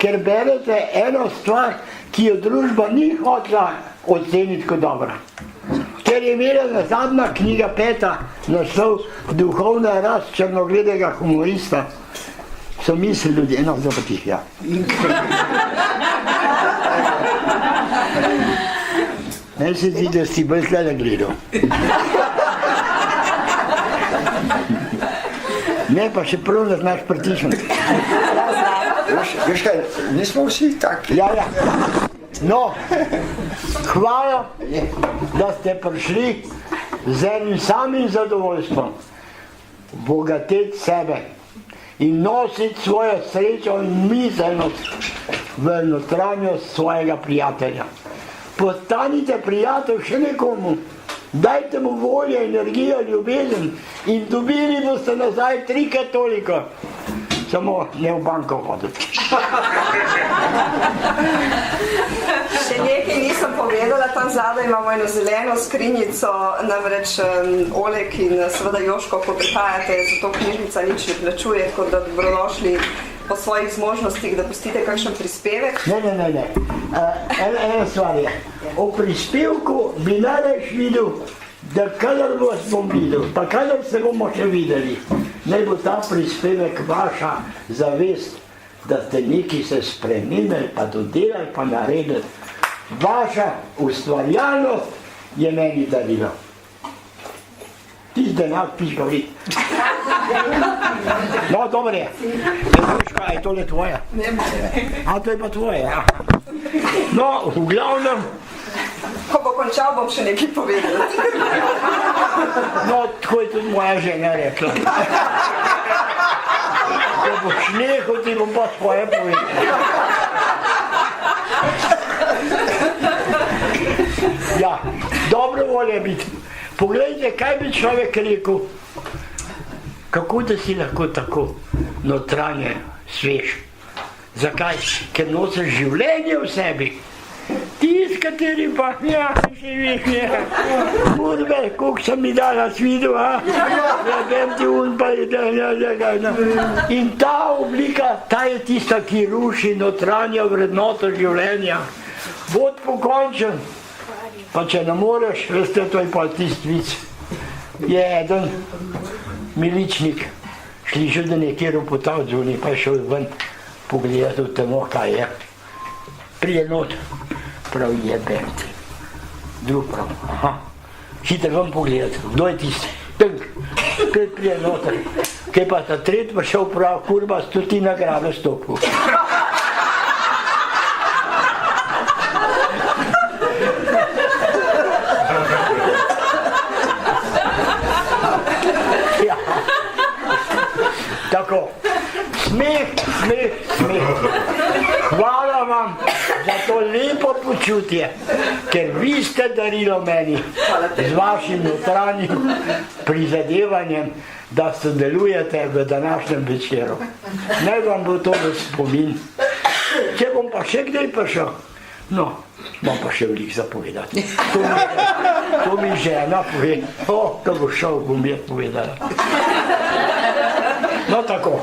ker berete eno stvar, ki jo družba ni hotela oceniti kot dobra. Ker je imela zadnja knjiga 5. naslov Duhovna rast črnogledega humorista, so mislili ljudje, no, zdaj pa tih, ja. Ne se zdi, da si bolj tle gledal. Ne, pa še prav, da znaš pritisniti. Veš kaj, nismo vsi taki. Ja. No, hvala, da ste prišli z enim samim zadovoljstvom. Bogateti sebe in nositi svojo srečo in miselnost v notranjost svojega prijatelja. Postanite prijatelj še nekomu, dajte mu voljo, energijo, ljubezen in dobili boste nazaj 3-krat toliko. Samo ne v banko hoditi. Še nekaj nisem povedala, tam zadaj imamo eno zeleno skrinjico, namreč Oleg in seveda Joško, ko prihajate, zato knjižnica nič ne plačuje, tako da dobrodošli po svojih zmožnostih, da pustite kakšen prispevek. Ne. Ena stvar je. O prispevku bi največ videl, da kadar vas bom videl, pa kadar se bomo še videli, naj bo ta prispevek vaša zavest, da ste neki se spremenili, pa dodelali, pa naredili. Vaša ustvarjalnost je meni darilo. Ti denar piš govoriti. No, dobro je. Je tole tvoje? A, to je pa tvoje, ja. No, v glavnem... Ko bo končal, bom še nekaj povedala. No, tako je tudi moja žena rekla. Ko boš nehal, ti bom pa svoje povedala. Ja, dobro volje biti. Poglejte, kaj bi človek rekel, kako da si lahko tako notranje svež. Zakaj? Ker nosiš življenje v sebi. Ti, s kateri pa, ja, živiš, ja. Kurve, koliko sem mi dala svidu, a? Ja, vem ti un pa je, ja. In ta oblika, ta je tista, ki ruši notranjo vrednoto življenja. Bod pokončen. Pa če ne moreš, veste, to je pa tisti vic. Je eden miličnik, slišal, da nekje ropotal zunaj, pa je šel ven pogledati v temo, kaj je. Prije not, prav jebem ti. Drug prav, aha, hiter ven pogledati, kdo je tisti? Tink, pet prije noter. Kaj pa ta tret pa šel prav, kurba, 100 grado stopil. Tako, smeh. Hvala vam za to lepo počutje, ker vi ste darilo meni z vašim notranjim prizadevanjem, da sodelujete v današnjem večeru. Naj vam bo to v spomin. Če bom pa še kdaj prišel, no, bom pa še veliko zapovedati. To mi žena pove, ko bo šel, bom jaz povedala. No tako,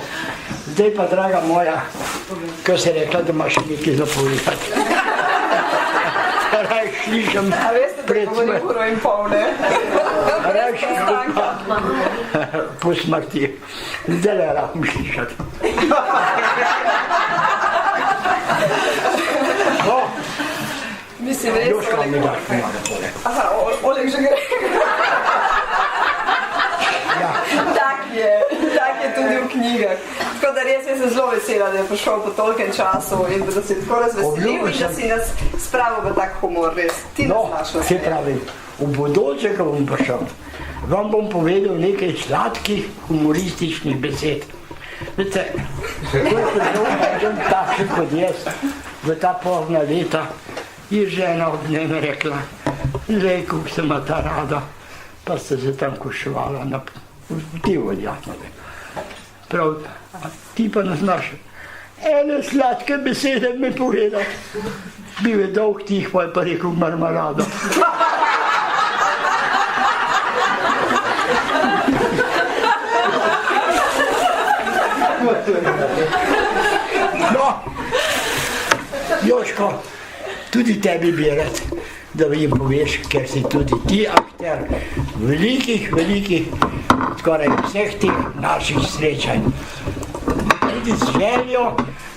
zdaj pa, draga moja, ko si rekla, da imaš nekaj zapovedati. Raj slišam pred smrti. A veste, da govorim 1,5 ure, ne? Raj slišam po smrti. Zdaj le rabim slišati. No, mislim, res, Joška mi daš Oleg. pomagati tole. Aha, Oleg že gre. Tak je tudi v knjigah. Tako da res sem zelo vesela, da je prišel po tolkem času in da si tako razveselil in da si nas spravil v tak humor, res. Ti nas znaš na se pravim, v bodoče, ko bom prišel, vam bom povedal nekaj sladkih humorističnih besed. Veste, ko je prišel takšen kot jaz, v ta pozna leta, je žena od njega rekla, lej, kako se ima ta rada, pa ste se tam koševala na ti voljatno. Prav, ti pa ne znaš ene sladke besede mi povedati. Bil je dolg tih, pa je pa rekel marmarado. No, Joško, tudi tebi bi rad, da jim poveš, ker si tudi ti akter velikih, skoraj vseh teh naših srečanj. Tudi z željo,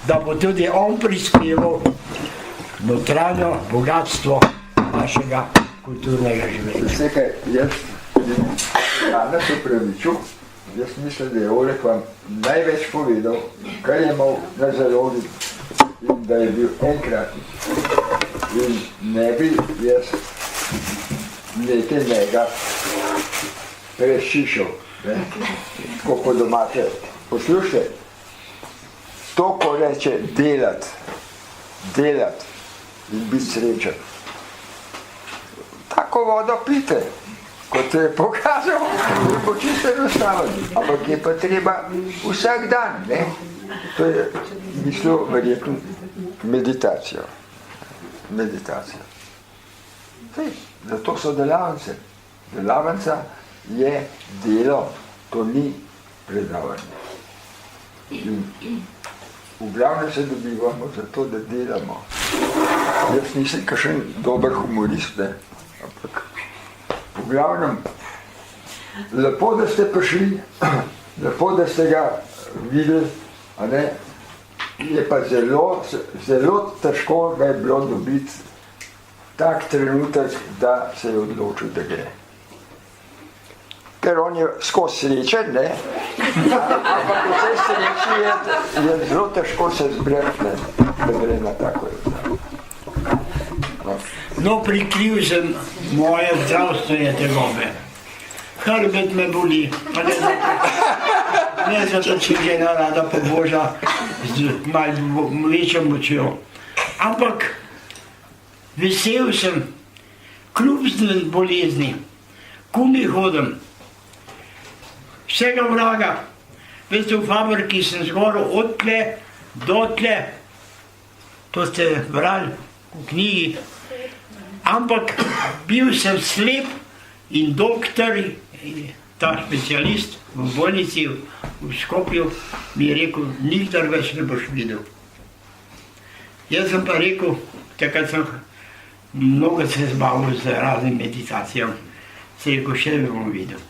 da bo tudi on prispeval notranjo bogatstvo našega kulturnega življenja. Vse kaj, jaz rada se praviču, jaz mislim, da je Oleg vam največ povedal, kar je imel na zalogi in da je bil enkratni. In ne bi jaz nekaj njega prešišal, ne? Tako po domače. Poslušajte, to, ko reče delati in biti srečen. Tako vodo pite, kot je pokazal, je po čisto enostaven, ampak je pa treba vsak dan, ne? To je mislil verjetno meditacijo. Zato so delavnice. Delavnica je delo, to ni predavanje. In v glavnem se dobivamo zato, da delamo. Jaz nisem kakšen dober humorist, ne? Ampak v glavnem, lepo, da ste prišli, lepo, da ste ga videli, a ne? Je pa zelo težko ga je bilo dobiti tak trenutek, da se je odločil, da gre. Ker on je skozi srečen, ne? Ampak v tej sreči je zelo težko se zbrati, ne? Da gre na tako razdajo. No, prikril sem moje zdravstvene tegobe. Hrbet me boli, pa ne zato, če žena rada poboža z malo večjo močjo. Ampak vesel sem, kljub bolezni, kumi hodim, vsega vraga. Veste, v fabriki sem zgoril od tle do tle, to ste brali v knjigi, ampak bil sem slep in doktor, ta specialist v bolnici v Skopju mi je rekel, nikdar več ne boš videl. Jaz sem pa rekel, takrat sem mnogo se zbavil z raznim meditacijam, se je rekel, še ne bom videl.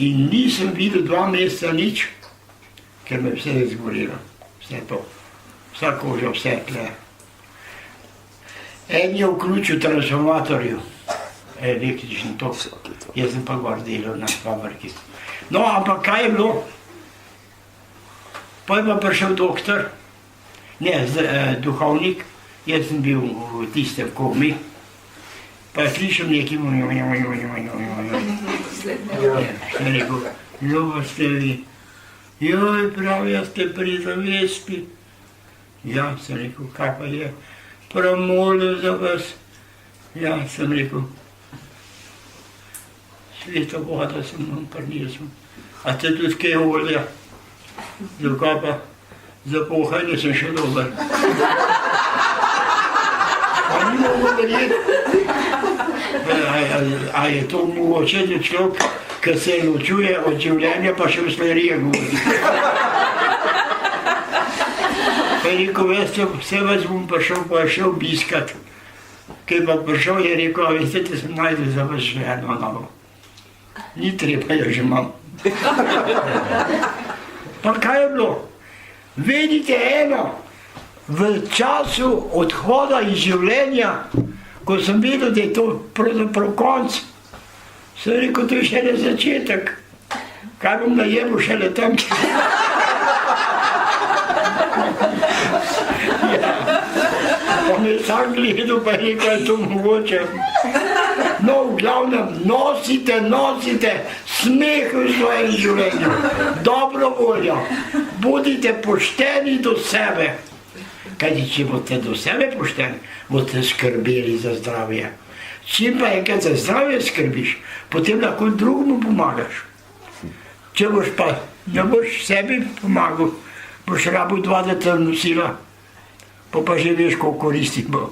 In nisem videl 2 meseca nič, ker me vse je zgorilo, vse to, vsa koža, vse tle. En je vključil transformatorju, električni tok, jaz sem pa gor delal na fabriki. No, ampak kaj je bilo? Pa je pa prišel doktor, ne, duhovnik, jaz sem bil v tistem komi, pa je slišal nekaj, sem rekel, ljubo ste vi, joj, prav, jaz ste pri zavesti. Ja, sem rekel, kaj pa je? Prav molil za vas. Ja, sem rekel, sveta voda sem vam prinesel. A ste tudi kaj olja? Zakaj pa? Za pohajne sem še dober. A ni mogo verjeti? A je to mogoče, da človek, ki se ločuje od življenja, pa še v slerije govori? Pa je rekel, veste, vse vas bom prišel, pa je še obiskat. Kaj pa prišel, je rekel, a veste, da sem najdel za vas ženo novo. Ni treba, jo že imam. Pa kaj je bilo? Vedite eno, v času odhoda iz življenja, ko sem videl, da je to pravzaprav konc, sem rekel, to je šele začetek. Kaj bom najebil šele tam? Pa me sam gledal, pa je rekel, je to mogoče. No, v glavnem, nosite smeh v svojem življenju, dobro voljo, bodite pošteni do sebe. Kajti, če boste do sebe pošteni, boste skrbeli za zdravje. Čim pa enkrat za zdravje skrbiš, potem lahko drugemu pomagaš. Če boš pa ne boš sebi pomagal, boš rabil 2 leta nosila, pa že veš, koliko koristi bo.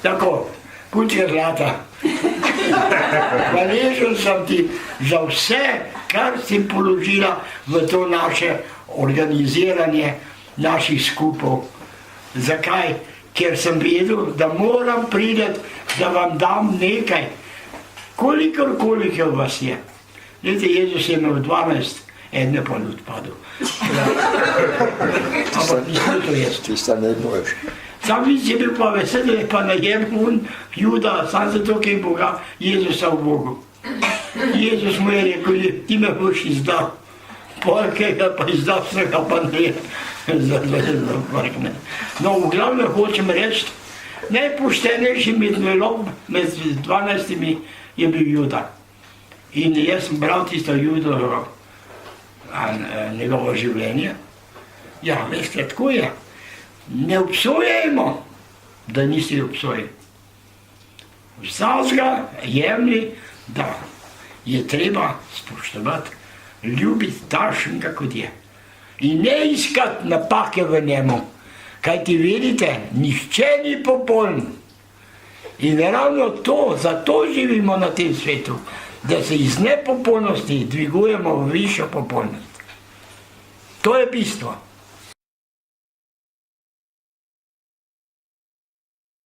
Tako, punčka zlata, hvaležen sem ti za vse, kar si položila v to naše organiziranje naših skupov. Zakaj? Ker sem vedel, da moram priti, da vam dam nekaj, kolikor vas je. Glede, Jezus je imel 12, en je pa odpadel. Ampak nisem to jaz. Tista najboljša. Sam je bil pa vesel, da je pa najem Juda, sam zato, ker je Boga, Jezusa v Bogu. Jezus mu je rekel, ti me boš izdal. Polkega pa izdal, vsega pa ne. No, v glavnem hočem reči, najpoštenejši med 12 je bil Juda. In jaz sem bral tisto Judovo njegovo življenje. Ja, veste, tako je. Ne obsojajmo, da nisi obsojen. Vsakega jemlji, da je treba spoštovati, ljubiti takšnega, kot je. In ne iskati napake v njemu. Kaj ti vidite, nihče ni popoln. In ravno to, zato živimo na tem svetu, da se iz nepopolnosti dvigujemo v višjo popolnost. To je bistvo.